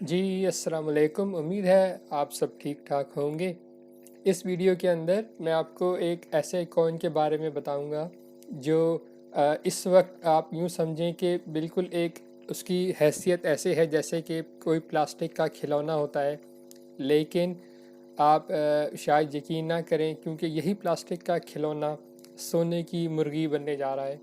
जी, अस्सलाम वालेकुम। उम्मीद है आप सब ठीक ठाक होंगे। इस वीडियो के अंदर मैं आपको एक ऐसे कॉइन के बारे में बताऊंगा जो इस वक्त आप यूँ समझें कि बिल्कुल एक उसकी हैसियत ऐसे है जैसे कि कोई प्लास्टिक का खिलौना होता है, लेकिन आप शायद यकीन ना करें क्योंकि यही प्लास्टिक का खिलौना सोने की मुर्गी बनने जा रहा है।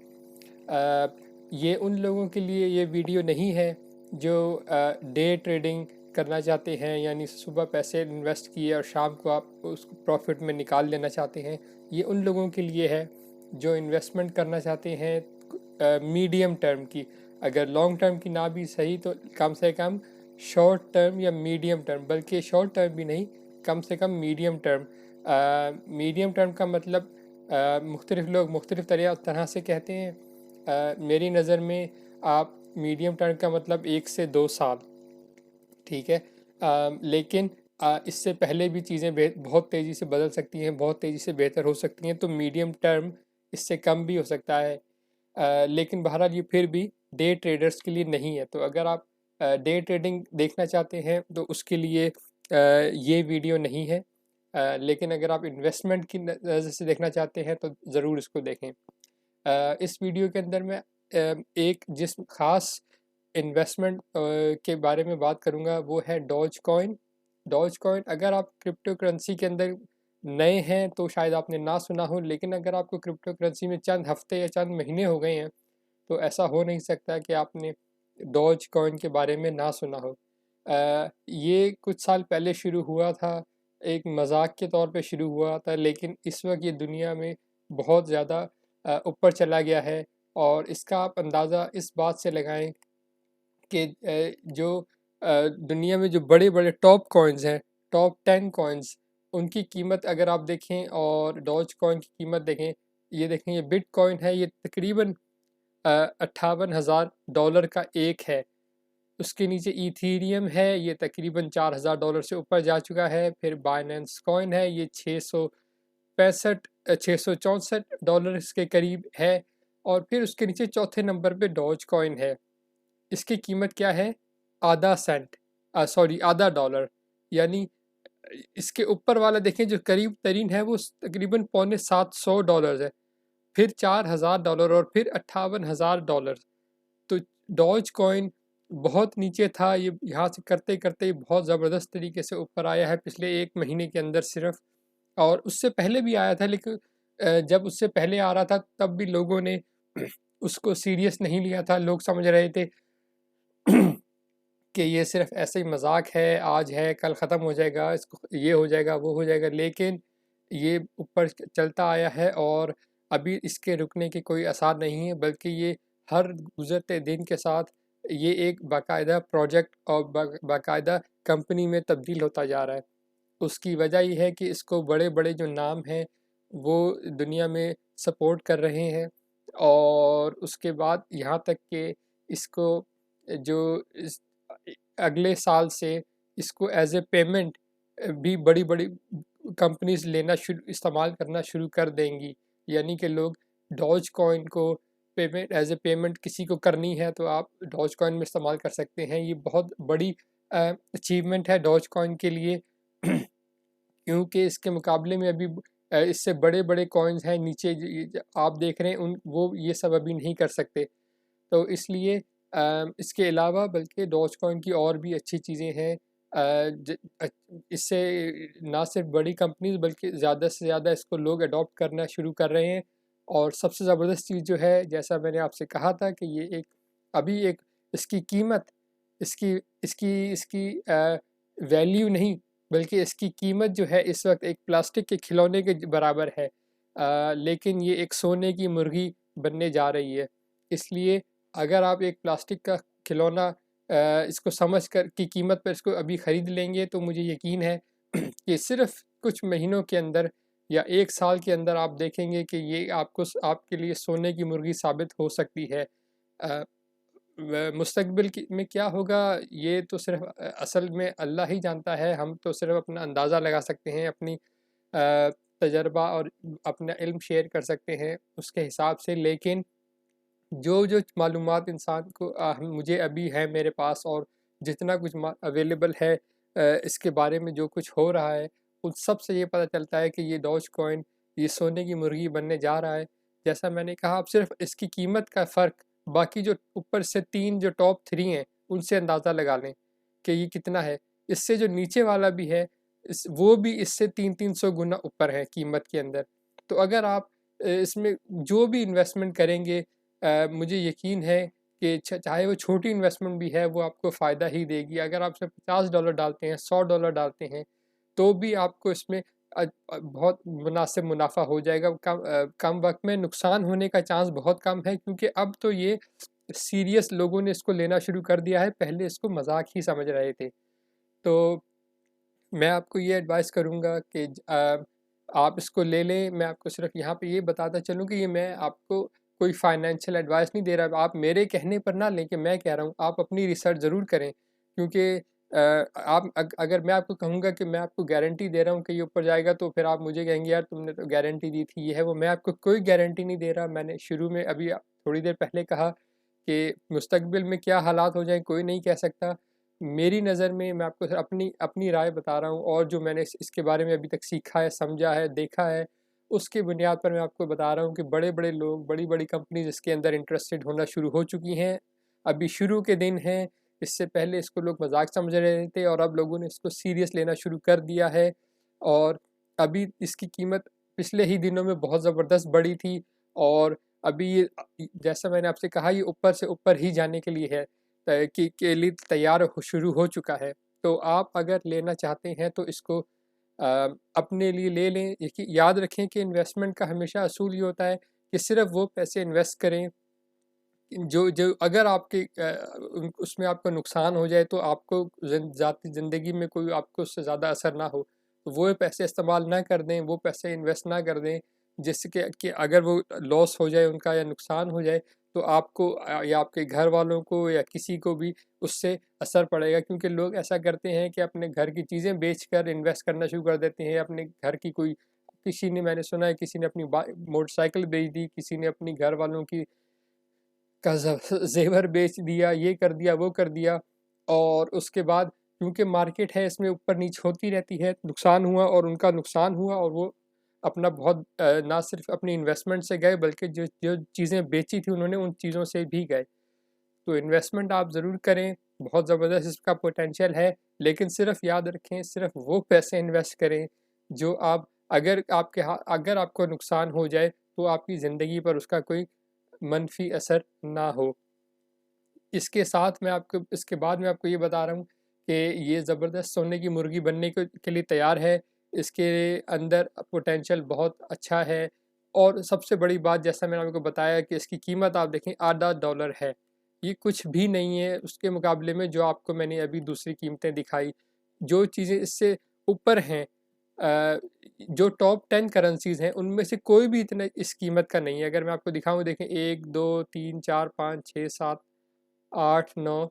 ये उन लोगों के लिए ये वीडियो नहीं है जो डे ट्रेडिंग करना चाहते हैं, यानी सुबह पैसे इन्वेस्ट किए और शाम को आप उसको प्रॉफिट में निकाल लेना चाहते हैं। ये उन लोगों के लिए है जो इन्वेस्टमेंट करना चाहते हैं मीडियम टर्म की, अगर लॉन्ग टर्म की ना भी सही तो कम से कम शॉर्ट टर्म या मीडियम टर्म, बल्कि शॉर्ट टर्म भी नहीं, कम से कम मीडियम टर्म। मीडियम टर्म का मतलब मुख्तलिफ लोग मुख्तलिफ तरह से कहते हैं। मेरी नज़र में आप मीडियम टर्म का मतलब 1 से 2 साल, ठीक है। लेकिन इससे पहले भी चीज़ें बहुत तेज़ी से बदल सकती हैं, बहुत तेज़ी से बेहतर हो सकती हैं, तो मीडियम टर्म इससे कम भी हो सकता है। लेकिन बहरहाल ये फिर भी डे ट्रेडर्स के लिए नहीं है। तो अगर आप डे ट्रेडिंग देखना चाहते हैं तो उसके लिए ये वीडियो नहीं है। लेकिन अगर आप इन्वेस्टमेंट की नज़र से देखना चाहते हैं तो ज़रूर इसको देखें। इस वीडियो के अंदर मैं एक जिस ख़ास इन्वेस्टमेंट के बारे में बात करूँगा वो है डॉज कॉइन। डॉज कॉइन, अगर आप क्रिप्टो करेंसी के अंदर नए हैं तो शायद आपने ना सुना हो, लेकिन अगर आपको क्रिप्टो करेंसी में चंद हफ्ते या चंद महीने हो गए हैं तो ऐसा हो नहीं सकता कि आपने डॉज कॉइन के बारे में ना सुना हो। ये कुछ साल पहले शुरू हुआ था, एक मजाक के तौर पे शुरू हुआ था, लेकिन इस वक्त ये दुनिया में बहुत ज़्यादा ऊपर चला गया है। और इसका आप अंदाज़ा इस बात से लगाएं कि जो दुनिया में जो बड़े बड़े टॉप कॉइन्स हैं, टॉप 10 कॉइन्स, उनकी कीमत अगर आप देखें और डॉज कॉइन की कीमत देखें, ये देखें, ये बिट कॉइन है, ये तकरीबन $58,000 का एक है। उसके नीचे इथीरियम है, ये तकरीबन $4,000 से ऊपर जा चुका है। फिर बाइनेंस कॉइन है, ये 664 के करीब है। और फिर उसके नीचे चौथे नंबर पे डॉज कॉइन है। इसकी कीमत क्या है? आधा सेंट, सॉरी, आधा डॉलर। यानी इसके ऊपर वाला देखें जो करीब तरीन है वो तकरीबन $750 है। फिर $4,000 और फिर $58,000। तो डॉज कॉइन बहुत नीचे था, ये यहाँ से करते करते बहुत ज़बरदस्त तरीके से ऊपर आया है पिछले 1 महीने के अंदर सिर्फ। और उससे पहले भी आया था, लेकिन जब उससे पहले आ रहा था तब भी लोगों ने उसको सीरियस नहीं लिया था। लोग समझ रहे थे कि ये सिर्फ ऐसे ही मजाक है, आज है कल ख़त्म हो जाएगा, इसको ये हो जाएगा वो हो जाएगा, लेकिन ये ऊपर चलता आया है और अभी इसके रुकने के कोई आसार नहीं है, बल्कि ये हर गुज़रते दिन के साथ ये एक बाकायदा प्रोजेक्ट और बाकायदा कंपनी में तब्दील होता जा रहा है। उसकी वजह ये है कि इसको बड़े बड़े जो नाम हैं वो दुनिया में सपोर्ट कर रहे हैं। और उसके बाद यहाँ तक कि इसको जो इस अगले साल से इसको एज ए पेमेंट भी बड़ी बड़ी कंपनीज लेना शुरू इस्तेमाल करना शुरू कर देंगी। यानी कि लोग डॉज कॉइन को पेमेंट एज ए पेमेंट किसी को करनी है तो आप डॉज कॉइन में इस्तेमाल कर सकते हैं। ये बहुत बड़ी अचीवमेंट है डॉज कॉइन के लिए क्योंकि इसके मुकाबले में अभी इससे बड़े बड़े कॉइन्स हैं नीचे आप देख रहे हैं, उन वो ये सब अभी नहीं कर सकते। तो इसलिए इसके अलावा बल्कि डॉज कॉइन की और भी अच्छी चीज़ें हैं। इससे ना सिर्फ बड़ी कंपनीज बल्कि ज़्यादा से ज़्यादा इसको लोग अडॉप्ट करना शुरू कर रहे हैं। और सबसे ज़बरदस्त चीज़ जो है, जैसा मैंने आपसे कहा था कि ये एक अभी एक इसकी कीमत, इसकी इसकी इसकी वैल्यू नहीं, बल्कि इसकी कीमत जो है इस वक्त एक प्लास्टिक के खिलौने के बराबर है। लेकिन ये एक सोने की मुर्गी बनने जा रही है। इसलिए अगर आप एक प्लास्टिक का खिलौना इसको समझ कर की कीमत पर इसको अभी ख़रीद लेंगे तो मुझे यकीन है कि सिर्फ कुछ महीनों के अंदर या 1 साल के अंदर आप देखेंगे कि ये आपको आपके लिए सोने की मुर्गी साबित हो सकती है। अ, मुस्तकबिल में क्या होगा ये तो सिर्फ असल में अल्लाह ही जानता है। हम तो सिर्फ अपना अंदाज़ा लगा सकते हैं, अपनी तजर्बा और अपना इल्म शेयर कर सकते हैं उसके हिसाब से। लेकिन जो जो मालूमात इंसान को मुझे अभी है मेरे पास और जितना कुछ अवेलेबल है इसके बारे में जो कुछ हो रहा है, उन सब से ये पता चलता है कि ये डॉज कॉइन ये सोने की मुर्गी बनने जा रहा है। जैसा मैंने कहा, आप सिर्फ इसकी कीमत का फ़र्क बाकी जो ऊपर से 3 जो टॉप 3 हैं उनसे अंदाज़ा लगा लें कि ये कितना है। इससे जो नीचे वाला भी है वो भी इससे 300-300 गुना ऊपर है कीमत के अंदर। तो अगर आप इसमें जो भी इन्वेस्टमेंट करेंगे, मुझे यकीन है कि चाहे वो छोटी इन्वेस्टमेंट भी है वो आपको फ़ायदा ही देगी। अगर आप इसमें $50 डालते हैं, $100 डालते हैं, तो भी आपको इसमें बहुत मुनासिब मुनाफा हो जाएगा। कम वक्त में नुकसान होने का चांस बहुत कम है, क्योंकि अब तो ये सीरियस लोगों ने इसको लेना शुरू कर दिया है, पहले इसको मजाक ही समझ रहे थे। तो मैं आपको ये एडवाइस करूँगा कि आप इसको ले लें। मैं आपको सिर्फ यहाँ पे ये बताता चलूँ कि ये मैं आपको कोई फाइनेंशियल एडवाइस नहीं दे रहा। आप मेरे कहने पर ना लें कि मैं कह रहा हूँ, आप अपनी रिसर्च ज़रूर करें, क्योंकि आप अगर मैं आपको कहूँगा कि मैं आपको गारंटी दे रहा हूँ कि ये ऊपर जाएगा, तो फिर आप मुझे कहेंगे यार तुमने तो गारंटी दी थी, ये है वो। मैं आपको कोई गारंटी नहीं दे रहा। मैंने शुरू में अभी थोड़ी देर पहले कहा कि मुस्तकबिल में क्या हालात हो जाएँ कोई नहीं कह सकता। मेरी नज़र में मैं आपको सिर्फ अपनी अपनी राय बता रहा हूँ, और जो मैंने इसके बारे में अभी तक सीखा है, समझा है, देखा है, उसकी बुनियाद पर मैं आपको बता रहा हूँ कि बड़े-बड़े लोग, बड़ी-बड़ी कंपनीज़ इसके अंदर इंटरेस्टेड होना शुरू हो चुकी हैं। अभी शुरू के दिन हैं, इससे पहले इसको लोग मज़ाक समझ रहे थे और अब लोगों ने इसको सीरियस लेना शुरू कर दिया है। और अभी इसकी कीमत पिछले ही दिनों में बहुत ज़बरदस्त बढ़ी थी, और अभी ये जैसा मैंने आपसे कहा, ये ऊपर से ऊपर ही जाने के लिए है, के लिए तैयार शुरू हो चुका है। तो आप अगर लेना चाहते हैं तो इसको अपने लिए ले लें। याद रखें कि इन्वेस्टमेंट का हमेशा असूल ये होता है कि सिर्फ वो पैसे इन्वेस्ट करें जो जो अगर आपके उसमें आपका नुकसान हो जाए तो आपको ज़ाती ज़िंदगी में कोई आपको उससे ज़्यादा असर ना हो, तो वो पैसे इस्तेमाल ना कर दें, वो पैसे इन्वेस्ट ना कर दें, जिससे कि अगर वो लॉस हो जाए उनका या नुकसान हो जाए, तो आपको या आपके घर वालों को या किसी को भी उससे असर पड़ेगा। क्योंकि लोग ऐसा करते हैं कि अपने घर की चीज़ें बेचकर इन्वेस्ट करना शुरू कर देते हैं। अपने घर की कोई, किसी ने, मैंने सुना है किसी ने अपनी मोटरसाइकिल बेच दी, किसी ने अपनी घर वालों की का ज़ेवर बेच दिया, ये कर दिया, वो कर दिया, और उसके बाद क्योंकि मार्केट है इसमें ऊपर नीचे होती रहती है, नुकसान हुआ और उनका नुकसान हुआ, और वो अपना बहुत ना सिर्फ अपनी इन्वेस्टमेंट से गए बल्कि जो जो चीज़ें बेची थी उन्होंने उन चीज़ों से भी गए। तो इन्वेस्टमेंट आप ज़रूर करें, बहुत ज़बरदस्त इसका पोटेंशियल है, लेकिन सिर्फ याद रखें, सिर्फ वो पैसे इन्वेस्ट करें जो आप, अगर आपको नुकसान हो जाए तो आपकी ज़िंदगी पर उसका कोई मनफी असर ना हो। इसके बाद मैं आपको ये बता रहा हूँ कि ये ज़बरदस्त सोने की मुर्गी बनने के लिए तैयार है। इसके अंदर पोटेंशियल बहुत अच्छा है, और सबसे बड़ी बात, जैसा मैंने आपको बताया, कि इसकी कीमत आप देखें $8 है। ये कुछ भी नहीं है उसके मुकाबले में जो आपको मैंने अभी दूसरी कीमतें दिखाई। जो चीज़ें इससे ऊपर हैं, जो टॉप 10 करेंसीज़ हैं उनमें से कोई भी इतना इस कीमत का नहीं है। अगर मैं आपको दिखाऊँ, देखें 1, 2, 3, 4, 5, 6, 7, 8, 9,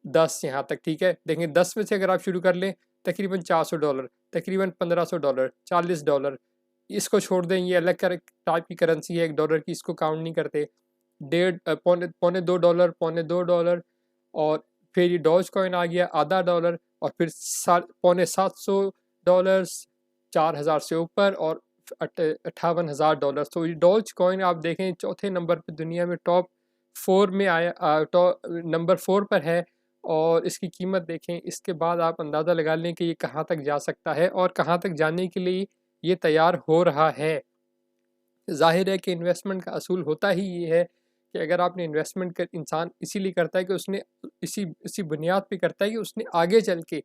10 यहाँ तक, ठीक है। देखें 10 में से अगर आप शुरू कर लें, तकरीबन $400, तकरीबन $1500, $40, इसको छोड़ दें, ये अलग टाइप की करेंसी है, $1 की, इसको काउंट नहीं करते। पौने पौने $2, पौने $2, और फिर ये डॉज कॉइन आ गया आधा डॉलर, और फिर पौने $700, 4000 से ऊपर, और $58,000। तो ये डॉज कॉइन आप देखें चौथे नंबर पर दुनिया में, टॉप 4 में आया, टॉप नंबर 4 पर है, और इसकी कीमत देखें। इसके बाद आप अंदाज़ा लगा लें कि ये कहाँ तक जा सकता है और कहाँ तक जाने के लिए ये तैयार हो रहा है। ज़ाहिर है कि इन्वेस्टमेंट का असूल होता ही ये है कि अगर आपने इन्वेस्टमेंट कर, इंसान इसीलिए करता है कि उसने इसी इसी बुनियाद पे करता है कि उसने आगे चल के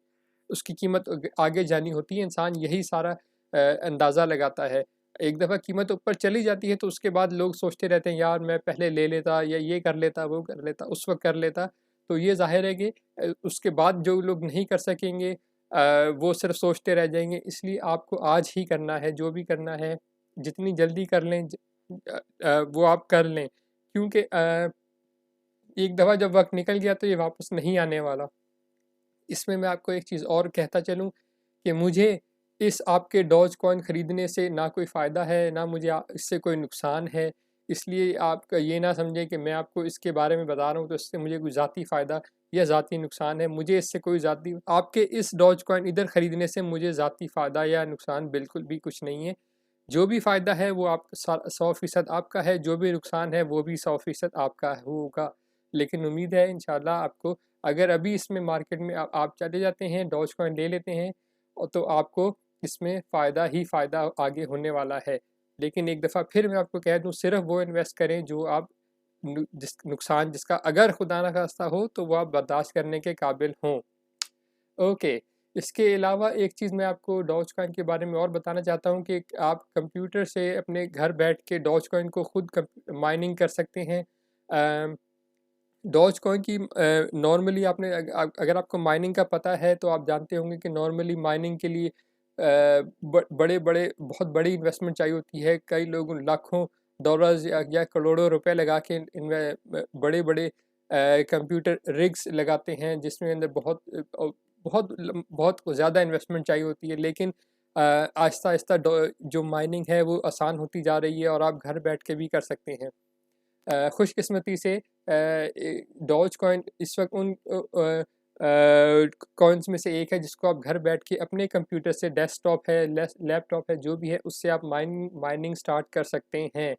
उसकी कीमत आगे जानी होती है। इंसान यही सारा अंदाज़ा लगाता है। एक दफ़ा कीमत ऊपर चली जाती है तो उसके बाद लोग सोचते रहते हैं, यार मैं पहले ले लेता, या ये कर लेता, वो कर लेता, उस वक्त कर लेता। तो ये ज़ाहिर है कि उसके बाद जो लोग नहीं कर सकेंगे, वो सिर्फ सोचते रह जाएंगे। इसलिए आपको आज ही करना है, जो भी करना है जितनी जल्दी कर लें, वो आप कर लें, क्योंकि एक दफ़ा जब वक्त निकल गया तो ये वापस नहीं आने वाला। इसमें मैं आपको एक चीज़ और कहता चलूँ कि मुझे इस आपके डॉज कॉइन ख़रीदने से ना कोई फ़ायदा है, ना मुझे इससे कोई नुकसान है। इसलिए आप ये ना समझें कि मैं आपको इसके बारे में बता रहा हूँ तो इससे मुझे कोई ज़ाती फ़ायदा या ज़ाती नुकसान है। मुझे इससे कोई ज़ाती आपके इस डॉज कॉइन इधर ख़रीदने से मुझे ज़ाती फ़ायदा या नुकसान बिल्कुल भी कुछ नहीं है। जो भी फ़ायदा है वो आप 100% आपका है, जो भी नुकसान है वो भी 100% आपका होगा। लेकिन उम्मीद है इंशाल्लाह आपको, अगर अभी इसमें मार्केट में आप चले जाते हैं, डॉज कॉइन ले लेते हैं तो आपको इसमें फ़ायदा ही फ़ायदा आगे होने वाला है। लेकिन एक दफ़ा फिर मैं आपको कह दूँ, सिर्फ वो इन्वेस्ट करें जो आप नुकसान जिसका अगर खुदा ना खास्ता हो तो वो आप बर्दाश्त करने के काबिल हों। ओके, इसके अलावा एक चीज़ मैं आपको डॉज कॉइन के बारे में और बताना चाहता हूँ कि आप कंप्यूटर से अपने घर बैठ के डॉज कॉइन को खुद माइनिंग कर सकते हैं। डॉज कॉइन की नॉर्मली आपने अगर आपको माइनिंग का पता है तो आप जानते होंगे कि नॉर्मली माइनिंग के लिए बड़े बड़े बहुत बड़ी इन्वेस्टमेंट चाहिए होती है। कई लोग लाखों डॉलर्स या करोड़ों रुपए लगा के इनमें बड़े बड़े कंप्यूटर रिग्स लगाते हैं जिसमें अंदर बहुत ज़्यादा इन्वेस्टमेंट चाहिए होती है। लेकिन आहिस्ता आहिस्ता जो माइनिंग है वो आसान होती जा रही है और आप घर बैठ के भी कर सकते हैं। खुशकिस्मती से डॉज कॉइन इस वक्त उन कॉइन्स में से एक है जिसको आप घर बैठ के अपने कंप्यूटर से, डेस्कटॉप है, लैपटॉप है, जो भी है उससे आप माइनिंग स्टार्ट कर सकते हैं।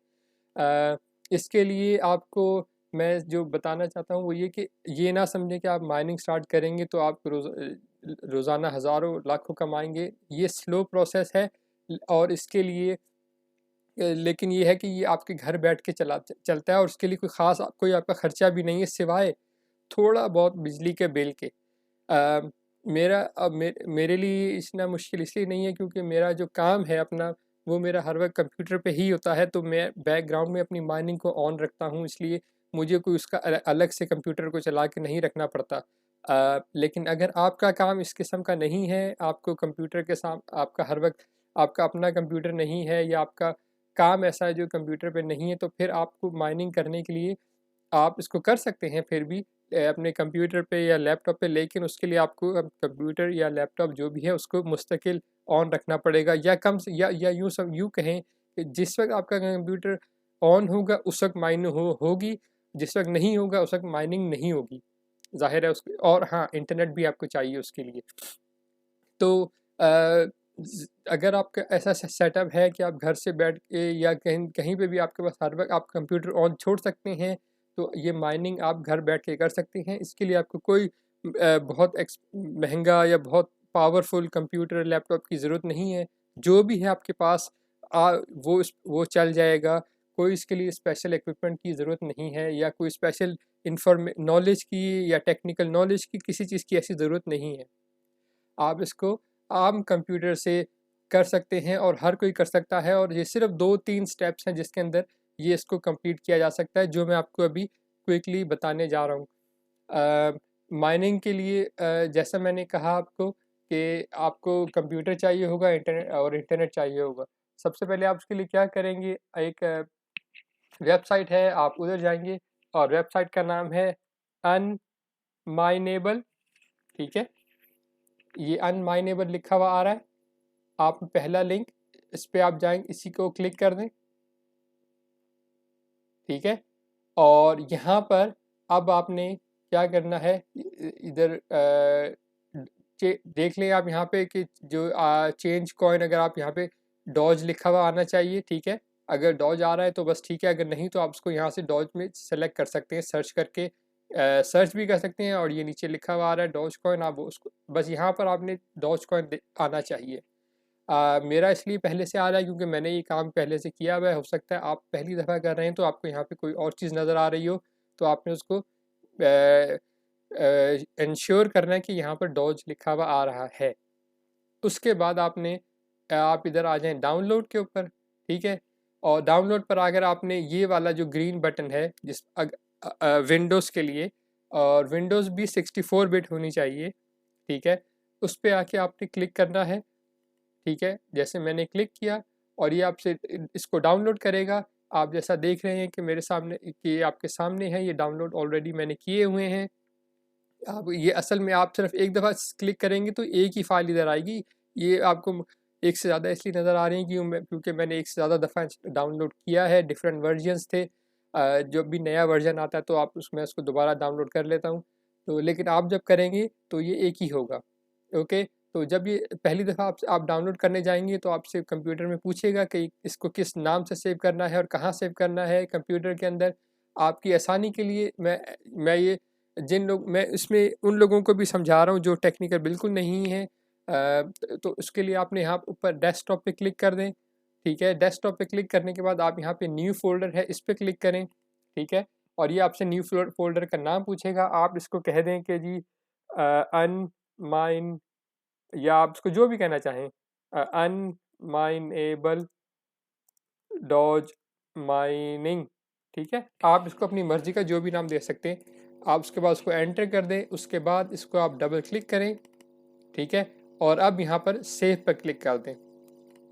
इसके लिए आपको मैं जो बताना चाहता हूँ वो ये कि ये ना समझें कि आप माइनिंग स्टार्ट करेंगे तो आप रोज़ाना हज़ारों लाखों कमाएंगे। ये स्लो प्रोसेस है और इसके लिए लेकिन ये है कि ये आपके घर बैठ के चलता है और उसके लिए कोई ख़ास कोई आपका ख़र्चा भी नहीं है सिवाय थोड़ा बहुत बिजली के बिल के। मेरा मेरे लिए इतना मुश्किल इसलिए नहीं है क्योंकि मेरा जो काम है अपना वो मेरा हर वक्त कंप्यूटर पे ही होता है, तो मैं बैकग्राउंड में अपनी माइनिंग को ऑन रखता हूँ, इसलिए मुझे कोई उसका अलग से कंप्यूटर को चला के नहीं रखना पड़ता। लेकिन अगर आपका काम इस किस्म का नहीं है, आपको कंप्यूटर के साथ आपका हर वक्त आपका अपना कंप्यूटर नहीं है या आपका काम ऐसा है जो कंप्यूटर पे नहीं है, तो फिर आपको माइनिंग करने के लिए आप इसको कर सकते हैं फिर भी अपने कंप्यूटर पे या लैपटॉप पे, लेकिन उसके लिए आपको कंप्यूटर या लैपटॉप जो भी है उसको मुस्तकिल ऑन रखना पड़ेगा या कम से या यूँ कहें कि जिस वक्त आपका कंप्यूटर ऑन होगा उस वक्त माइनिंग होगी, जिस वक्त नहीं होगा उस वक्त माइनिंग नहीं होगी। ज़ाहिर है उसके और हाँ, इंटरनेट भी आपको चाहिए उसके लिए। तो अगर आपका ऐसा सेटअप है कि आप घर से बैठ के या कहीं कहीं पे भी आपके पास हर वक्त आप कंप्यूटर ऑन छोड़ सकते हैं, तो ये माइनिंग आप घर बैठ के कर सकते हैं। इसके लिए आपको कोई बहुत महंगा या बहुत पावरफुल कंप्यूटर लैपटॉप की ज़रूरत नहीं है। जो भी है आपके पास वो चल जाएगा। कोई इसके लिए स्पेशल इक्विपमेंट की ज़रूरत नहीं है या कोई स्पेशल नॉलेज की या टेक्निकल नॉलेज की किसी चीज़ की ऐसी ज़रूरत नहीं है। आप इसको आम कंप्यूटर से कर सकते हैं और हर कोई कर सकता है, और ये सिर्फ 2-3 स्टेप्स हैं जिसके अंदर ये इसको कंप्लीट किया जा सकता है, जो मैं आपको अभी क्विकली बताने जा रहा हूँ। माइनिंग के लिए जैसा मैंने कहा आपको कि आपको कंप्यूटर चाहिए होगा, इंटरनेट चाहिए होगा। सबसे पहले आप उसके लिए क्या करेंगे, एक वेबसाइट है, आप उधर जाएंगे और वेबसाइट का नाम है अनमाइनेबल। ठीक है, ये अनमाइनेबल लिखा हुआ आ रहा है। आप पहला लिंक इस पे आप जाएंगे, इसी को क्लिक कर दें। ठीक है, और यहाँ पर अब आपने क्या करना है, इधर देख लें आप यहाँ पे कि जो चेंज कॉइन, अगर आप यहाँ पे डॉज लिखा हुआ आना चाहिए। ठीक है, अगर डॉज आ रहा है तो बस ठीक है, अगर नहीं तो आप उसको यहाँ से डॉज में सेलेक्ट कर सकते हैं, सर्च करके सर्च भी कर सकते हैं। और ये नीचे लिखा हुआ आ रहा है डॉज कॉइन, आप उसको बस यहाँ पर आपने डॉज कॉइन आना चाहिए। मेरा इसलिए पहले से आ रहा है क्योंकि मैंने ये काम पहले से किया हुआ है। हो सकता है आप पहली दफ़ा कर रहे हैं तो आपको यहाँ पे कोई और चीज़ नज़र आ रही हो, तो आपने उसको इंश्योर करना है कि यहाँ पर डॉज लिखा हुआ आ रहा है। उसके बाद आप इधर आ जाएं डाउनलोड के ऊपर। ठीक है, और डाउनलोड पर अगर आपने ये वाला जो ग्रीन बटन है विंडोज़ के लिए, और विंडोज़ भी 64 बिट होनी चाहिए। ठीक है, उस पर आके आपने क्लिक करना है। ठीक है, जैसे मैंने क्लिक किया और ये आपसे इसको डाउनलोड करेगा। आप जैसा देख रहे हैं कि मेरे सामने, कि आपके सामने है, ये डाउनलोड ऑलरेडी मैंने किए हुए हैं। आप ये असल में आप सिर्फ एक दफ़ा क्लिक करेंगे तो एक ही फाइल इधर आएगी। ये आपको एक से ज़्यादा इसलिए नज़र आ रही हैं क्योंकि मैंने एक से ज़्यादा दफ़ा डाउनलोड किया है, डिफरेंट वर्जन्स थे। जो भी नया वर्जन आता है तो आप उसमें उसको दोबारा डाउनलोड कर लेता हूँ। तो लेकिन आप जब करेंगे तो ये एक ही होगा। ओके, तो जब ये पहली दफ़ा आप डाउनलोड करने जाएंगे तो आपसे कंप्यूटर में पूछेगा कि इसको किस नाम से सेव करना है और कहाँ सेव करना है कंप्यूटर के अंदर। आपकी आसानी के लिए मैं इसमें उन लोगों को भी समझा रहा हूँ जो टेक्निकल बिल्कुल नहीं है। तो उसके लिए आपने यहाँ ऊपर डेस्कटॉप पे क्लिक कर दें। ठीक है, डेस्कटॉप पे क्लिक करने के बाद आप यहाँ पे न्यू फोल्डर है इस पर क्लिक करें। ठीक है, और ये आपसे न्यू फोल्डर का नाम पूछेगा। आप इसको कह दें कि जी अनमाइन, या आप इसको जो भी कहना चाहें, अनमाइनेबल डॉज माइनिंग। ठीक है, आप इसको अपनी मर्जी का जो भी नाम दे सकते हैं। आप उसके बाद उसको एंटर कर दें, उसके बाद इसको आप डबल क्लिक करें। ठीक है, और अब यहाँ पर सेव पर क्लिक कर दें।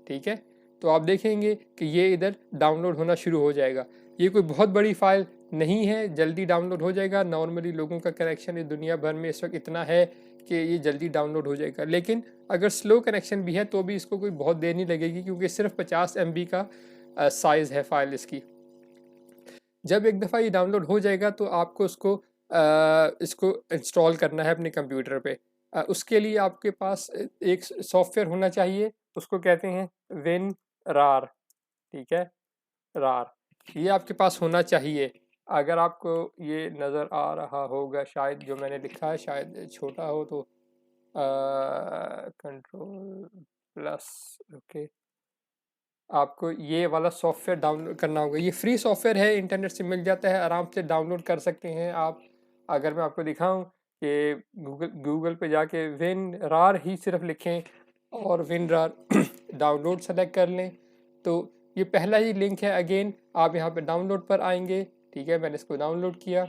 ठीक है, तो आप देखेंगे कि ये इधर डाउनलोड होना शुरू हो जाएगा। ये कोई बहुत बड़ी फाइल नहीं है, जल्दी डाउनलोड हो जाएगा। नॉर्मली लोगों का कनेक्शन इस दुनिया भर में इस वक्त इतना है कि ये जल्दी डाउनलोड हो जाएगा। लेकिन अगर स्लो कनेक्शन भी है तो भी इसको कोई बहुत देर नहीं लगेगी, क्योंकि सिर्फ 50 MB का साइज़ है फाइल इसकी। जब एक दफ़ा ये डाउनलोड हो जाएगा तो आपको इसको इंस्टॉल करना है अपने कंप्यूटर पे। उसके लिए आपके पास एक सॉफ्टवेयर होना चाहिए, उसको कहते हैं WinRAR। ठीक है, रार, ये आपके पास होना चाहिए। अगर आपको ये नज़र आ रहा होगा, शायद जो मैंने लिखा है शायद छोटा हो, तो कंट्रोल प्लस। ओके, आपको ये वाला सॉफ्टवेयर डाउनलोड करना होगा। ये फ्री सॉफ्टवेयर है, इंटरनेट से मिल जाता है, आराम से डाउनलोड कर सकते हैं आप। अगर मैं आपको दिखाऊं कि गूगल पे जाके WinRAR ही सिर्फ लिखें और WinRAR डाउनलोड सेलेक्ट कर लें, तो ये पहला ही लिंक है। अगेन आप यहाँ पे डाउनलोड पर आएंगे। ठीक है, मैंने इसको डाउनलोड किया।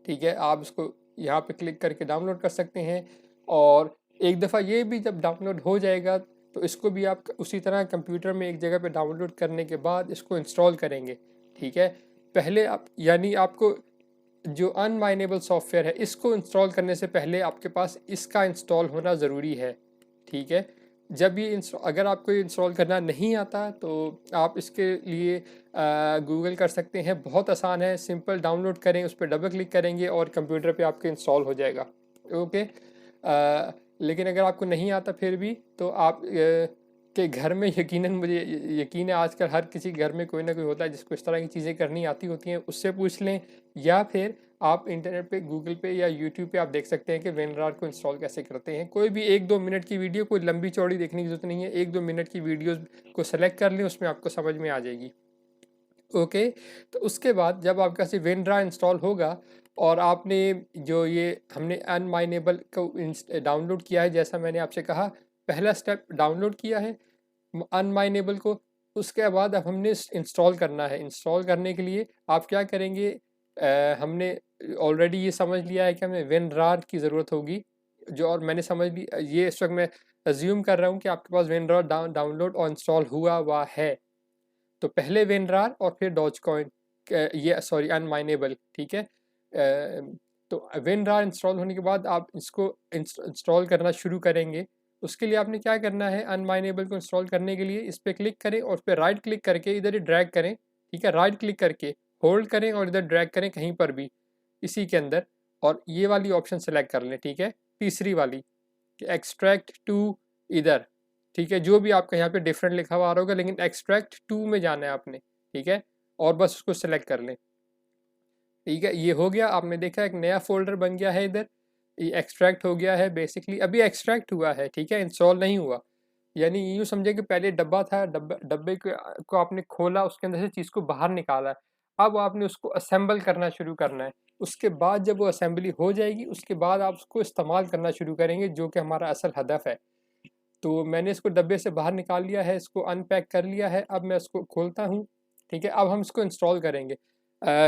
ठीक है, आप इसको यहाँ पे क्लिक करके डाउनलोड कर सकते हैं। और एक दफ़ा ये भी जब डाउनलोड हो जाएगा तो इसको भी आप उसी तरह कंप्यूटर में एक जगह पे डाउनलोड करने के बाद इसको इंस्टॉल करेंगे। ठीक है, पहले आप यानी आपको जो अनमाइनेबल सॉफ्टवेयर है इसको इंस्टॉल करने से पहले आपके पास इसका इंस्टॉल होना ज़रूरी है। ठीक है, जब ये अगर आपको ये इंस्टॉल करना नहीं आता तो आप इसके लिए गूगल कर सकते हैं, बहुत आसान है, सिंपल डाउनलोड करें, उस पर डबल क्लिक करेंगे और कंप्यूटर पे आपके इंस्टॉल हो जाएगा। ओके, लेकिन अगर आपको नहीं आता फिर भी तो आप के घर में यकीनन, मुझे यकीन है आजकल हर किसी घर में कोई ना कोई होता है जिसको इस तरह की चीज़ें करनी आती होती हैं, उससे पूछ लें। या फिर आप इंटरनेट पे गूगल पे या यूट्यूब पे आप देख सकते हैं कि WinRAR को इंस्टॉल कैसे करते हैं। कोई भी 1-2 मिनट की वीडियो, कोई लंबी चौड़ी देखने की जरूरत नहीं है, 1-2 मिनट की वीडियोस को सेलेक्ट कर लें, उसमें आपको समझ में आ जाएगी। ओके, तो उसके बाद जब आपका से WinRAR इंस्टॉल होगा और आपने जो ये हमने अनमाइनेबल को डाउनलोड किया है, जैसा मैंने आपसे कहा, पहला स्टेप डाउनलोड किया है अनमाइनेबल को, उसके बाद अब हमने इंस्टॉल करना है। इंस्टॉल करने के लिए आप क्या करेंगे, हमने ऑलरेडी ये समझ लिया है कि हमें WinRAR की ज़रूरत होगी, जो और मैंने समझ ली ये इस वक्त मैं अज्यूम कर रहा हूँ कि आपके पास WinRAR डाउनलोड और इंस्टॉल हुआ हुआ है। तो पहले WinRAR और फिर डॉजकॉइन, ये सॉरी अनमाइनेबल। ठीक है, तो WinRAR इंस्टॉल होने के बाद आप इसको इंस्टॉल करना शुरू करेंगे। उसके लिए आपने क्या करना है, अनमाइनेबल को इंस्टॉल करने के लिए इस पर क्लिक करें और उस पर राइट क्लिक करके इधर ही ड्रैग करें। ठीक है, राइट क्लिक करके होल्ड करें और इधर ड्रैग करें कहीं पर भी इसी के अंदर, और ये वाली ऑप्शन सेलेक्ट कर लें। ठीक है, तीसरी वाली एक्सट्रैक्ट टू इधर। ठीक है, जो भी आपका यहाँ पे डिफरेंट लिखा हुआ आ रहा होगा, लेकिन एक्सट्रैक्ट टू में जाना है आपने। ठीक है, और बस उसको सेलेक्ट कर लें। ठीक है, ये हो गया, आपने देखा एक नया फोल्डर बन गया है इधर, ये एक्सट्रैक्ट हो गया है बेसिकली, अभी एक्सट्रैक्ट हुआ है। ठीक है, इंस्टॉल नहीं हुआ। यानी यूँ समझे कि पहले डब्बा था, डब्बे को आपने खोला, उसके अंदर से चीज़ को बाहर निकाला, अब आपने उसको असेंबल करना शुरू करना है। उसके बाद जब वो असेंबली हो जाएगी उसके बाद आप उसको इस्तेमाल करना शुरू करेंगे, जो कि हमारा असल हदफ है। तो मैंने इसको डब्बे से बाहर निकाल लिया है, इसको अनपैक कर लिया है, अब मैं इसको खोलता हूँ। ठीक है, अब हम इसको इंस्टॉल करेंगे।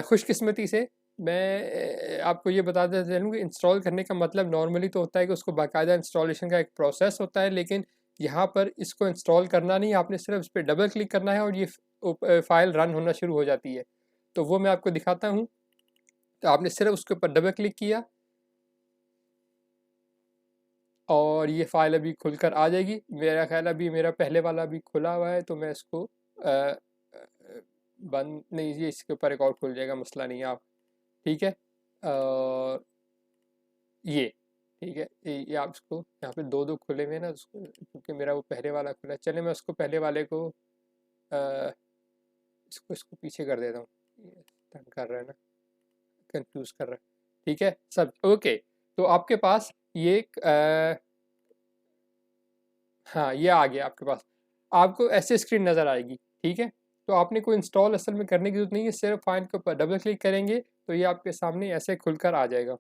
खुशकिस्मती से मैं आपको ये बताते चलूँ कि इंस्टॉल करने का मतलब नॉर्मली तो होता है कि उसको बाकायदा इंस्टॉलेशन का एक प्रोसेस होता है, लेकिन यहाँ पर इसको इंस्टॉल करना नहीं, आपने सिर्फ इस पर डबल क्लिक करना है और ये फाइल रन होना शुरू हो जाती है। तो वो मैं आपको दिखाता हूँ। तो आपने सिर्फ उसके ऊपर डबल क्लिक किया और ये फ़ाइल अभी खुलकर आ जाएगी। मेरा ख़्याल अभी मेरा पहले वाला भी खुला हुआ है, तो मैं इसको बंद नहीं, ये इसके ऊपर एक और खुल जाएगा, मसला नहीं है आप, ठीक है। और ये ठीक है, ये आप इसको यहाँ पे दो दो खुले हुए हैं ना उसको, क्योंकि मेरा वो पहले वाला खुला है। चले मैं उसको पहले वाले को इसको इसको पीछे कर देता हूँ, ये तंग कर रहा है ना, कंफ्यूज कर रहा है, ठीक है सब ओके। तो आपके पास ये हाँ ये आ गया आपके पास, आपको ऐसे स्क्रीन नज़र आएगी, ठीक है। तो आपने कोई इंस्टॉल असल में करने की जरूरत नहीं है, सिर्फ फाइल के ऊपर डबल क्लिक करेंगे तो ये आपके सामने ऐसे खुलकर आ जाएगा।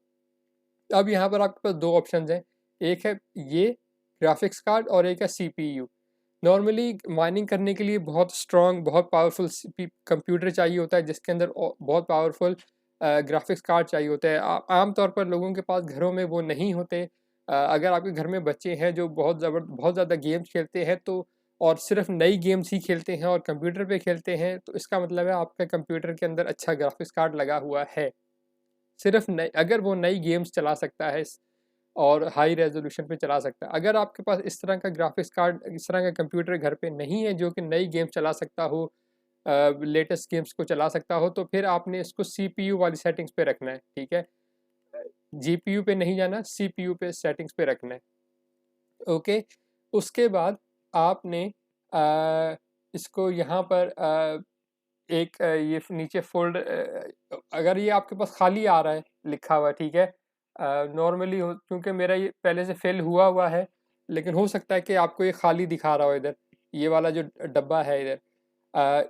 अब यहाँ पर आपके पास दो ऑप्शंस हैं, एक है ये ग्राफिक्स कार्ड और एक है सीपीयू। नॉर्मली माइनिंग करने के लिए बहुत स्ट्रॉन्ग बहुत पावरफुल कंप्यूटर चाहिए होता है, जिसके अंदर बहुत पावरफुल ग्राफिक्स कार्ड चाहिए होता है। आम तौर पर लोगों के पास घरों में वो नहीं होते। अगर आपके घर में बच्चे हैं जो बहुत ज़्यादा गेम्स खेलते हैं, तो और सिर्फ नई गेम्स ही खेलते हैं और कंप्यूटर पे खेलते हैं, तो इसका मतलब है आपके कंप्यूटर के अंदर अच्छा ग्राफिक्स कार्ड लगा हुआ है। सिर्फ नई, अगर वो नई गेम्स चला सकता है और हाई रेजोल्यूशन पे चला सकता है। अगर आपके पास इस तरह का ग्राफिक्स कार्ड, इस तरह का कंप्यूटर घर पे नहीं है जो कि नई गेम चला सकता हो, लेटेस्ट गेम्स को चला सकता हो, तो फिर आपने इसको सीपीयू वाली सेटिंग्स पे रखना है, ठीक है। जीपीयू पे नहीं जाना, सीपीयू पे सेटिंग्स पे रखना है, ओके। उसके बाद आपने इसको यहाँ पर एक ये नीचे फोल्ड, अगर ये आपके पास खाली आ रहा है लिखा हुआ, ठीक है। नॉर्मली क्योंकि मेरा ये पहले से फिल हुआ है, लेकिन हो सकता है कि आपको ये खाली दिखा रहा हो इधर, ये वाला जो डब्बा है इधर।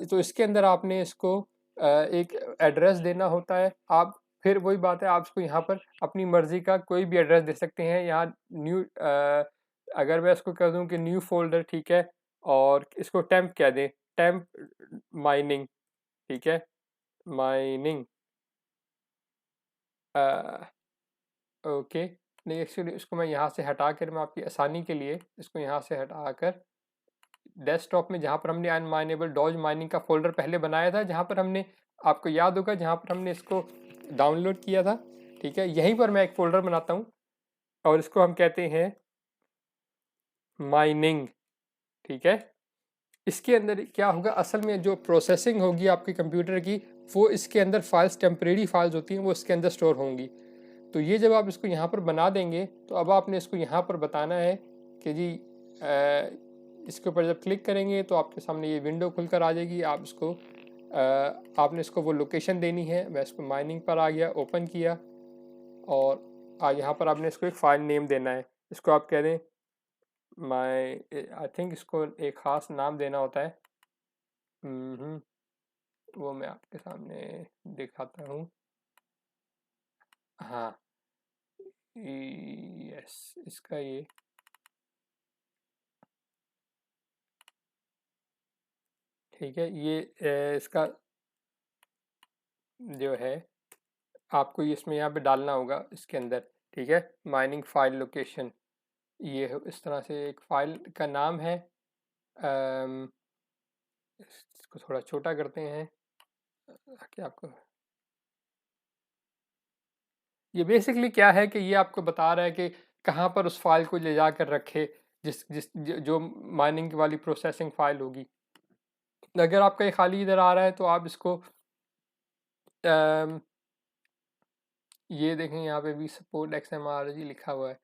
तो इसके अंदर आपने इसको एक एड्रेस देना होता है। आप फिर वही बात है, आप इसको यहाँ पर अपनी मर्ज़ी का कोई भी एड्रेस दे सकते हैं। यहाँ न्यू अगर मैं इसको कह दूँ कि न्यू फ़ोल्डर, ठीक है, और इसको टेम्प कह दें, टेम्प माइनिंग, ठीक है, माइनिंग ओके। नहीं एक्चुअली इसको मैं यहाँ से हटा कर, मैं आपकी आसानी के लिए इसको यहाँ से हटा कर डेस्कटॉप में, जहाँ पर हमने अनमाइनेबल डॉज माइनिंग का फोल्डर पहले बनाया था, जहाँ पर हमने, आपको याद होगा, जहाँ पर हमने इसको डाउनलोड किया था, ठीक है, यहीं पर मैं एक फ़ोल्डर बनाता हूँ और इसको हम कहते हैं माइनिंग, ठीक है। इसके अंदर क्या होगा, असल में जो प्रोसेसिंग होगी आपके कंप्यूटर की, वो इसके अंदर फाइल्स, टेम्परेरी फाइल्स होती हैं, वो इसके अंदर स्टोर होंगी। तो ये जब आप इसको यहाँ पर बना देंगे, तो अब आपने इसको यहाँ पर बताना है कि जी इसके ऊपर जब क्लिक करेंगे तो आपके सामने ये विंडो खुलकर आ जाएगी। आप इसको आपने इसको वो लोकेशन देनी है। मैं इसको माइनिंग पर आ गया, ओपन किया, और यहाँ पर आपने इसको एक फ़ाइल नेम देना है। इसको आप कह दें माई, आई थिंक इसको एक ख़ास नाम देना होता है। वो मैं आपके सामने दिखाता हूँ। हाँ यस, इसका ये ठीक है, ये इसका जो है आपको इसमें यहाँ पे डालना होगा इसके अंदर, ठीक है। माइनिंग फाइल लोकेशन, ये इस तरह से एक फ़ाइल का नाम है। इसको थोड़ा छोटा करते हैं ताकि आपको, ये बेसिकली क्या है कि ये आपको बता रहा है कि कहाँ पर उस फाइल को ले जाकर रखे, जिस जिस जो माइनिंग वाली प्रोसेसिंग फाइल होगी। अगर आपका ये खाली इधर आ रहा है तो आप इसको ये देखें, यहाँ पे भी सपोर्ट XMRG लिखा हुआ है।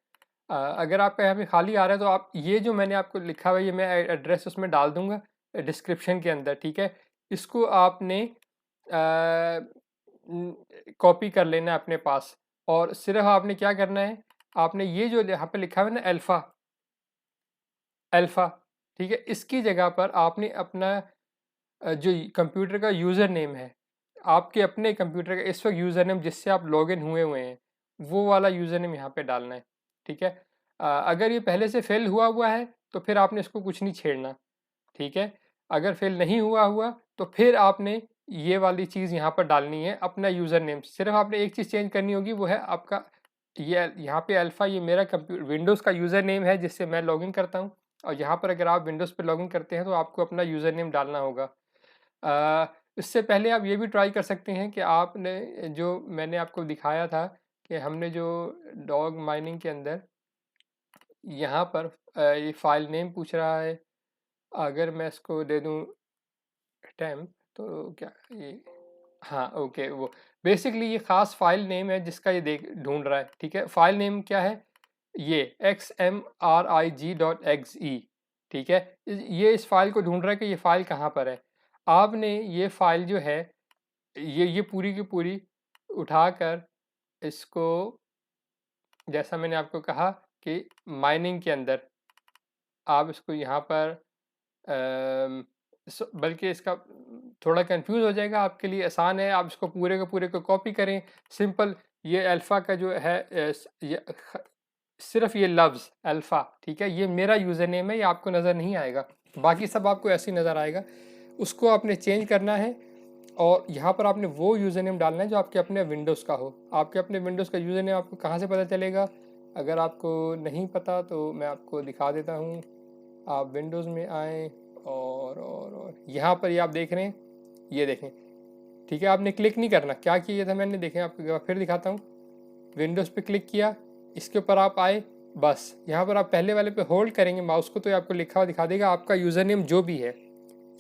अगर आपका यहाँ पे खाली आ रहा है तो आप ये जो मैंने आपको लिखा हुआ है, ये मैं एड्रेस उसमें डाल दूंगा डिस्क्रिप्शन के अंदर, ठीक है। इसको आपने कॉपी कर लेना है अपने पास, और सिर्फ आपने क्या करना है, आपने ये जो यहाँ पे लिखा हुआ है ना अल्फ़ा, अल्फ़ा, ठीक है, इसकी जगह पर आपने अपना जो कंप्यूटर का यूज़र नेम है, आपके अपने कंप्यूटर का इस वक्त यूज़र नेम जिससे आप लॉगिन हुए हैं, वो वाला यूज़र नेम यहाँ पे डालना है, ठीक है। अगर ये पहले से फेल हुआ है तो फिर आपने इसको कुछ नहीं छेड़ना, ठीक है। अगर फेल नहीं हुआ तो फिर आपने ये वाली चीज़ यहाँ पर डालनी है, अपना यूज़र नेम। सिर्फ आपने एक चीज़ चेंज करनी होगी, वो है आपका ये यहाँ पे अल्फ़ा, ये मेरा कंप्यूटर विंडोज़ का यूज़र नेम है जिससे मैं लॉगिन करता हूँ, और यहाँ पर अगर आप विंडोज़ पे लॉगिन करते हैं तो आपको अपना यूज़र नेम डालना होगा। इससे पहले आप ये भी ट्राई कर सकते हैं कि आपने जो मैंने आपको दिखाया था कि हमने जो डॉग माइनिंग के अंदर यहाँ पर ये फाइल नेम पूछ रहा है। अगर मैं इसको दे दूँ टेम्प तो क्या ये, हाँ ओके, वो बेसिकली ये ख़ास फाइल नेम है जिसका ये देख ढूंढ रहा है। ठीक है, फाइल नेम क्या है, ये xmrig.exe। ठीक है, ये इस फाइल को ढूंढ रहा है कि ये फाइल कहाँ पर है। आपने ये फाइल जो है ये पूरी की पूरी उठाकर इसको, जैसा मैंने आपको कहा कि माइनिंग के अंदर आप इसको यहाँ पर बल्कि इसका थोड़ा कंफ्यूज हो जाएगा, आपके लिए आसान है, आप इसको पूरे के पूरे को कॉपी करें। सिंपल ये अल्फ़ा का जो है सिर्फ ये लफ्ज़ अल्फ़ा, ठीक है, ये मेरा यूज़र नेम है, ये आपको नज़र नहीं आएगा, बाकी सब आपको ऐसे ही नज़र आएगा। उसको आपने चेंज करना है और यहाँ पर आपने वो यूज़र नेम डालना है जो आपके अपने विंडोज़ का हो। आपके अपने विंडोज़ का यूज़र नेम आपको कहाँ से पता चलेगा? अगर आपको नहीं पता तो मैं आपको दिखा देता हूँ। आप विंडोज़ में आएँ और यहाँ पर ये आप देख रहे हैं, ये देखें। ठीक है, आपने क्लिक नहीं करना, क्या किया था मैंने, देखें आपको फिर दिखाता हूँ। विंडोज़ पे क्लिक किया, इसके ऊपर आप आए, बस यहाँ पर आप पहले वाले पे होल्ड करेंगे माउस को तो ये आपको लिखा हुआ दिखा देगा आपका यूज़र नेम जो भी है।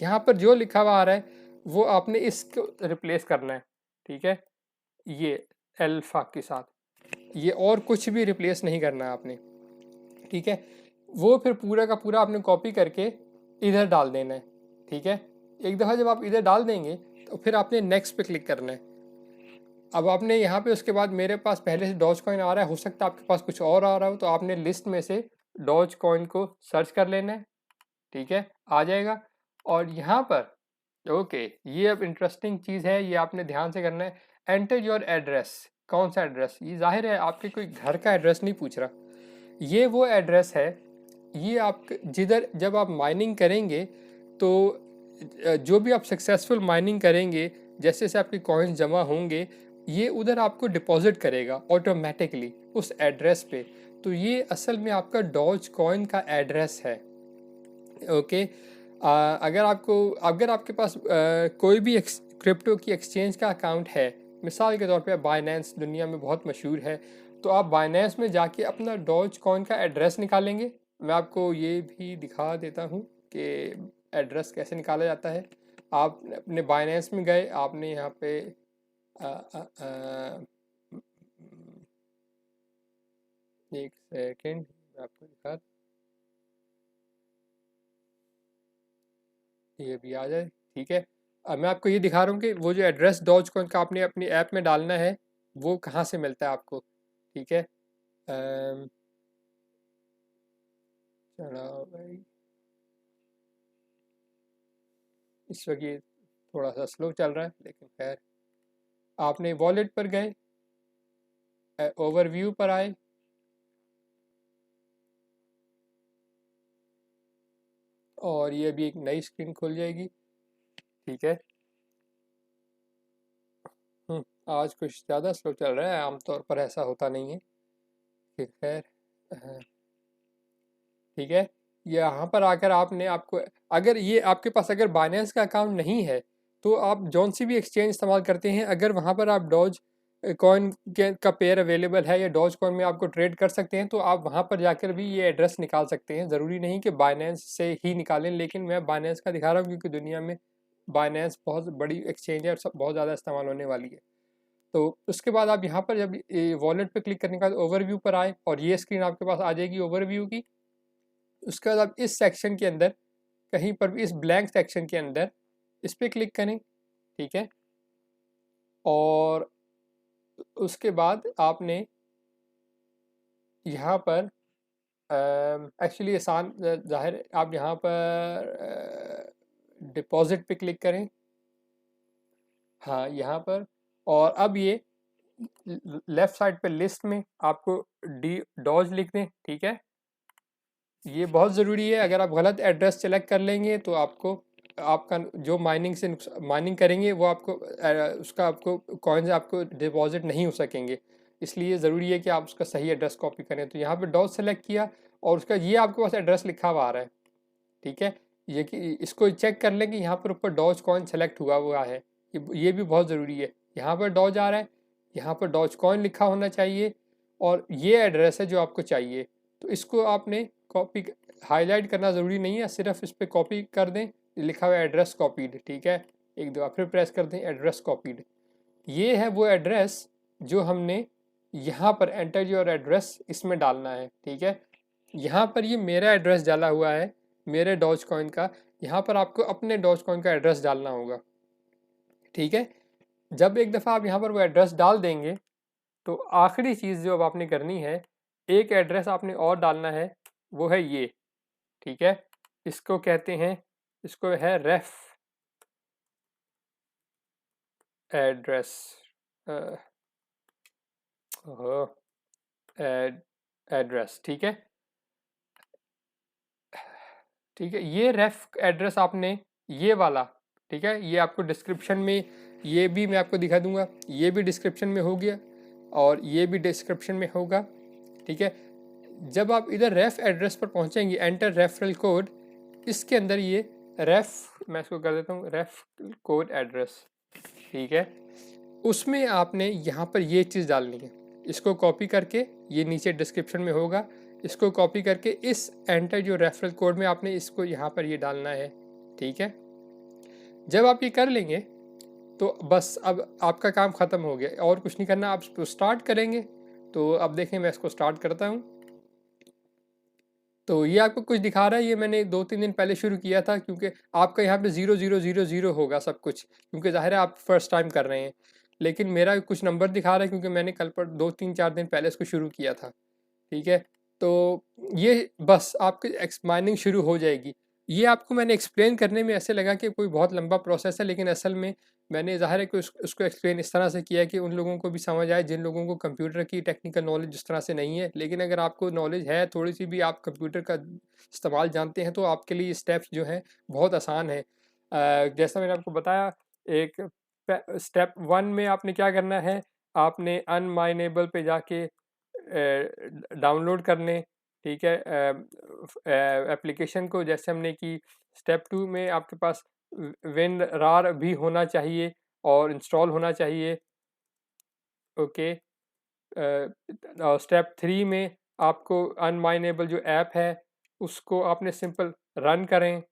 यहाँ पर जो लिखा हुआ आ रहा है वो आपने इसको रिप्लेस करना है। ठीक है, ये अल्फ़ा के साथ, ये और कुछ भी रिप्लेस नहीं करना है आपने। ठीक है, वो फिर पूरा का पूरा आपने कॉपी करके इधर डाल देना है। ठीक है, एक दफ़ा जब आप इधर डाल देंगे तो फिर आपने नेक्स्ट पे क्लिक करना है। अब आपने यहाँ पे उसके बाद, मेरे पास पहले से डॉज कॉइन आ रहा है, हो सकता है आपके पास कुछ और आ रहा हो, तो आपने लिस्ट में से डॉज कॉइन को सर्च कर लेना है। ठीक है, आ जाएगा। और यहाँ पर ओके, ये अब इंटरेस्टिंग चीज़ है, ये आपने ध्यान से करना है। एंटर योर एड्रेस, कौन सा एड्रेस, ये जाहिर है आपके कोई घर का एड्रेस नहीं पूछ रहा, ये वो एड्रेस है, ये आप जिधर जब आप माइनिंग करेंगे तो जो भी आप सक्सेसफुल माइनिंग करेंगे, जैसे जैसे आपके कॉइन्स जमा होंगे, ये उधर आपको डिपॉजिट करेगा ऑटोमेटिकली उस एड्रेस पे। तो ये असल में आपका डॉज कॉइन का एड्रेस है। ओके, अगर आपके पास कोई भी क्रिप्टो की एक्सचेंज का अकाउंट है, मिसाल के तौर पे बाइनेंस दुनिया में बहुत मशहूर है, तो आप बाइनेंस में जाके अपना डॉज कॉइन का एड्रेस निकालेंगे। मैं आपको ये भी दिखा देता हूँ कि एड्रेस कैसे निकाला जाता है। आप अपने बाइनेंस में गए, आपने यहाँ पे एक सेकेंड मैं आपको दिखा, ये भी आ जाए। ठीक है, अब मैं आपको ये दिखा रहा हूँ कि वो जो एड्रेस डॉज कॉइन का आपने अपनी ऐप में डालना है वो कहाँ से मिलता है आपको। ठीक है, चलो भाई, इस वक्त ये थोड़ा सा स्लो चल रहा है, लेकिन खैर, आपने वॉलेट पर गए, ओवरव्यू पर आए, और ये भी एक नई स्क्रीन खुल जाएगी। ठीक है, आज कुछ ज़्यादा स्लो चल रहा है, आमतौर पर ऐसा होता नहीं है, फिर खैर। ठीक है, यहाँ पर आकर आपने आपको, अगर ये आपके पास अगर बाइनेंस का अकाउंट नहीं है तो आप जौन सी भी एक्सचेंज इस्तेमाल करते हैं, अगर वहाँ पर आप डॉज कॉइन का पेयर अवेलेबल है या डॉज कॉइन में आपको ट्रेड कर सकते हैं, तो आप वहाँ पर जाकर भी ये एड्रेस निकाल सकते हैं। ज़रूरी नहीं कि बाइनेंस से ही निकालें, लेकिन मैं बाइनेंस का दिखा रहा हूँ क्योंकि दुनिया में बाइनेंस बहुत बड़ी एक्सचेंज है और सब बहुत ज़्यादा इस्तेमाल होने वाली है। तो उसके बाद आप यहाँ पर जब वॉलेट पर क्लिक करने के बाद ओवरव्यू पर आए और ये स्क्रीन आपके पास आ जाएगी ओवरव्यू की। उसके बाद आप इस सेक्शन के अंदर कहीं पर भी, इस ब्लैंक सेक्शन के अंदर इस पर क्लिक करें। ठीक है, और उसके बाद आपने यहाँ पर एक्चुअली आसान जाहिर, आप यहाँ पर डिपॉजिट पे क्लिक करें, हाँ यहाँ पर, और अब ये लेफ़्ट साइड पे लिस्ट में आपको डॉज लिख दें। ठीक है, ये बहुत ज़रूरी है, अगर आप गलत एड्रेस सेलेक्ट कर लेंगे तो आपको, आपका जो माइनिंग करेंगे वो आपको उसका आपको कॉइन्स आपको डिपॉजिट नहीं हो सकेंगे, इसलिए ज़रूरी है कि आप उसका सही एड्रेस कॉपी करें। तो यहाँ पे डॉज सेलेक्ट किया और उसका ये आपके पास एड्रेस लिखा हुआ आ रहा है। ठीक है, ये कि इसको चेक कर लें कि यहाँ पर ऊपर डॉज कॉइन सेलेक्ट हुआ है, ये भी बहुत ज़रूरी है। यहाँ पर डॉज आ रहा है, यहाँ पर डॉज कॉइन लिखा होना चाहिए और ये एड्रेस है जो आपको चाहिए। तो इसको आपने कॉपी हाईलाइट करना ज़रूरी नहीं है, सिर्फ इस पर कॉपी कर दें, लिखा हुआ एड्रेस कॉपीड, ठीक है। एक दो फिर प्रेस कर दें एड्रेस कॉपीड। ये है वो एड्रेस जो हमने यहाँ पर एंटर योर एड्रेस इसमें डालना है, ठीक है। यहाँ पर ये मेरा एड्रेस डाला हुआ है मेरे डॉज कॉइन का, यहाँ पर आपको अपने डॉज कॉइन का एड्रेस डालना होगा, ठीक है। जब एक दफ़ा आप यहाँ पर वो एड्रेस डाल देंगे तो आखिरी चीज़ जो अब आपने करनी है, एक एड्रेस आपने और डालना है, वो है ये, ठीक है। इसको कहते हैं, इसको है रेफ एड्रेस, एड्रेस, ठीक है। ठीक है, ये रेफ एड्रेस आपने ये वाला, ठीक है, ये आपको डिस्क्रिप्शन में, ये भी मैं आपको दिखा दूंगा, ये भी डिस्क्रिप्शन में हो गया और ये भी डिस्क्रिप्शन में होगा, ठीक है। जब आप इधर रेफ एड्रेस पर पहुंचेंगे, एंटर रेफरल कोड, इसके अंदर ये रेफ, मैं इसको कर देता हूँ रेफ कोड एड्रेस, ठीक है। उसमें आपने यहाँ पर ये चीज़ डालनी है, इसको कॉपी करके, ये नीचे डिस्क्रिप्शन में होगा, इसको कॉपी करके इस एंटर जो रेफरल कोड में आपने इसको यहाँ पर ये डालना है, ठीक है। जब आप ये कर लेंगे तो बस अब आपका काम ख़त्म हो गया, और कुछ नहीं करना। आप इसको स्टार्ट करेंगे तो अब देखें, मैं इसको स्टार्ट करता हूँ तो ये आपको कुछ दिखा रहा है, ये मैंने 2-3 दिन पहले शुरू किया था, क्योंकि आपका यहाँ पे 0000 होगा सब कुछ, क्योंकि ज़ाहिर है आप फर्स्ट टाइम कर रहे हैं। लेकिन मेरा कुछ नंबर दिखा रहा है क्योंकि मैंने कल पर 2-3-4 दिन पहले इसको शुरू किया था, ठीक है। तो ये बस आपकी माइनिंग शुरू हो जाएगी। ये आपको मैंने एक्सप्लेन करने में ऐसे लगा कि कोई बहुत लंबा प्रोसेस है, लेकिन असल में मैंने ज़ाहिर है कि उसको एक्सप्लेन इस तरह से किया कि उन लोगों को भी समझ आए जिन लोगों को कंप्यूटर की टेक्निकल नॉलेज जिस तरह से नहीं है। लेकिन अगर आपको नॉलेज है थोड़ी सी भी, आप कंप्यूटर का इस्तेमाल जानते हैं, तो आपके लिए स्टेप्स जो हैं बहुत आसान है। जैसा मैंने आपको बताया, एक स्टेप 1 में आपने क्या करना है, आपने अनमाइनेबल पे जाके डाउनलोड करने, ठीक है, एप्लीकेशन को जैसे हमने की। स्टेप 2 में आपके पास WinRAR भी होना चाहिए और इंस्टॉल होना चाहिए, ओके। स्टेप 3 में आपको अनमाइनेबल जो ऐप है उसको आपने सिंपल रन करें,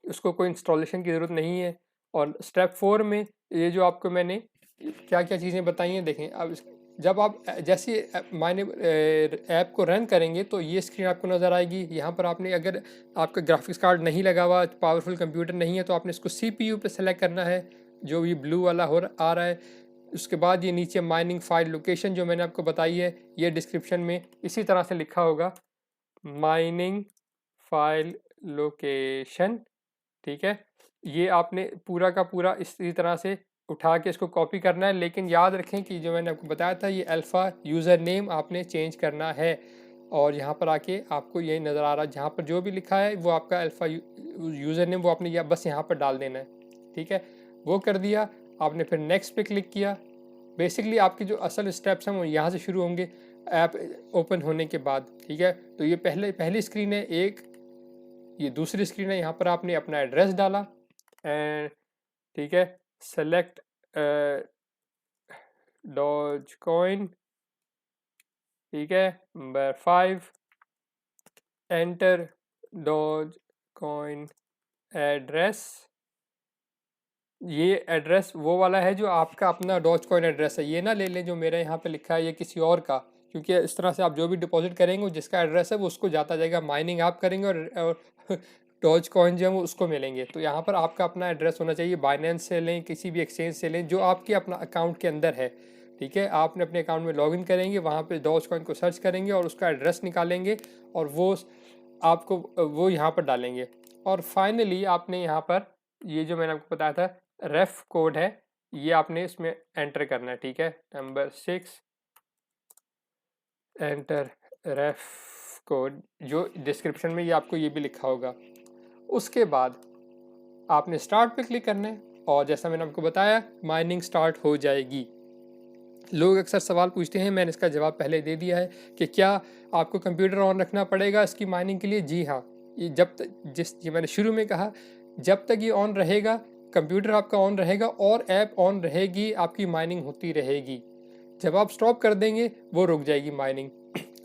उसको कोई इंस्टॉलेशन की ज़रूरत नहीं है। और स्टेप 4 में ये जो आपको मैंने क्या क्या चीज़ें बताई हैं, देखें। अब जब आप जैसे मायने ऐप को रन करेंगे तो ये स्क्रीन आपको नज़र आएगी। यहाँ पर आपने, अगर आपका ग्राफिक्स कार्ड नहीं लगा हुआ, पावरफुल कंप्यूटर नहीं है, तो आपने इसको CPU पे सेलेक्ट करना है, जो ये ब्लू वाला आ रहा है। उसके बाद ये नीचे माइनिंग फाइल लोकेशन जो मैंने आपको बताई है, ये डिस्क्रिप्शन में इसी तरह से लिखा होगा, माइनिंग फाइल लोकेशन, ठीक है। ये आपने पूरा का पूरा इसी तरह से उठा के इसको कॉपी करना है। लेकिन याद रखें कि जो मैंने आपको बताया था, ये अल्फ़ा यूज़र नेम आपने चेंज करना है, और यहाँ पर आके आपको यही नज़र आ रहा है, जहाँ पर जो भी लिखा है वो आपका अल्फ़ा यूज़र नेम, वो आपने बस यहाँ पर डाल देना है, ठीक है। वो कर दिया आपने, फिर नेक्स्ट पे क्लिक किया। बेसिकली आपके जो असल स्टेप्स हैं वो यहाँ से शुरू होंगे ऐप ओपन होने के बाद, ठीक है। तो ये पहली स्क्रीन है एक, ये दूसरी स्क्रीन है, यहाँ पर आपने अपना एड्रेस डाला एंड, ठीक है, सेलेक्ट डॉज कॉइन, ठीक है, number 5, enter Dogecoin address. ये एड्रेस वो वाला है जो आपका अपना डॉज कॉइन एड्रेस है, ये ना ले लें जो मेरा यहाँ पे लिखा है, ये किसी और का, क्योंकि इस तरह से आप जो भी डिपॉजिट करेंगे जिसका एड्रेस है वो उसको जाता जाएगा, माइनिंग आप करेंगे और डॉज कॉइन जो है वो उसको मिलेंगे। तो यहाँ पर आपका अपना एड्रेस होना चाहिए, बाइनेंस से लें, किसी भी एक्सचेंज से लें, जो आपके अपना अकाउंट के अंदर है, ठीक है। आपने अपने अकाउंट में लॉगिन करेंगे, वहाँ पे डॉज कॉइन को सर्च करेंगे और उसका एड्रेस निकालेंगे और वो आपको वो यहाँ पर डालेंगे। और फाइनली आपने यहाँ पर ये जो मैंने आपको बताया था रेफ कोड है, ये आपने इसमें एंटर करना है, ठीक है, नंबर 6, एंटर रेफ कोड, जो डिस्क्रिप्शन में ये आपको ये भी लिखा होगा। उसके बाद आपने स्टार्ट पे क्लिक करना है और जैसा मैंने आपको बताया माइनिंग स्टार्ट हो जाएगी। लोग अक्सर सवाल पूछते हैं, मैंने इसका जवाब पहले दे दिया है कि क्या आपको कंप्यूटर ऑन रखना पड़ेगा इसकी माइनिंग के लिए। जी हाँ, ये जब तक ये मैंने शुरू में कहा, जब तक ये ऑन रहेगा, कंप्यूटर आपका ऑन रहेगा और ऐप ऑन रहेगी, आपकी माइनिंग होती रहेगी। जब आप स्टॉप कर देंगे वो रुक जाएगी माइनिंग।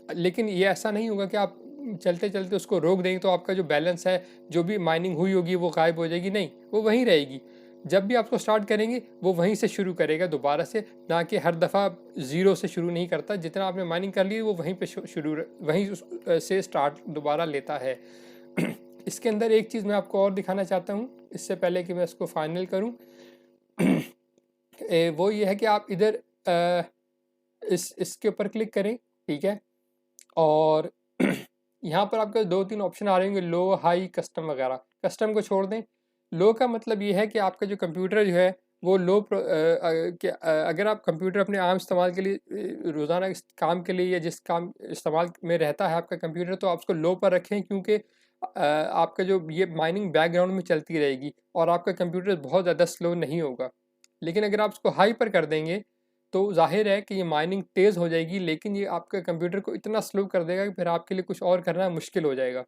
लेकिन ये ऐसा नहीं होगा कि आप चलते चलते उसको रोक देंगे तो आपका जो बैलेंस है, जो भी माइनिंग हुई होगी वो गायब हो जाएगी। नहीं, वो वहीं रहेगी। जब भी आपको स्टार्ट करेंगे वो वहीं से शुरू करेगा दोबारा से, ना कि हर दफ़ा ज़ीरो से शुरू नहीं करता। जितना आपने माइनिंग कर ली वो वहीं पे शुरू, वहीं से स्टार्ट दोबारा लेता है। इसके अंदर एक चीज़ मैं आपको और दिखाना चाहता हूँ इससे पहले कि मैं इसको फाइनल करूँ। वो ये है कि आप इधर इसके ऊपर क्लिक करें, ठीक है। और यहाँ पर आपके दो तीन ऑप्शन आ रहे होंगे, लो, हाई, कस्टम वगैरह। कस्टम को छोड़ दें। लो का मतलब ये है कि आपका जो कंप्यूटर जो है वो लो अगर आप कंप्यूटर अपने आम इस्तेमाल के लिए, रोज़ाना काम के लिए या जिस काम इस्तेमाल में रहता है आपका कंप्यूटर, तो आप उसको लो पर रखें, क्योंकि आपका जो ये माइनिंग बैकग्राउंड में चलती रहेगी और आपका कंप्यूटर बहुत ज़्यादा स्लो नहीं होगा। लेकिन अगर आप उसको हाई पर कर देंगे तो ज़ाहिर है कि ये माइनिंग तेज़ हो जाएगी, लेकिन ये आपके कंप्यूटर को इतना स्लो कर देगा कि फिर आपके लिए कुछ और करना मुश्किल हो जाएगा।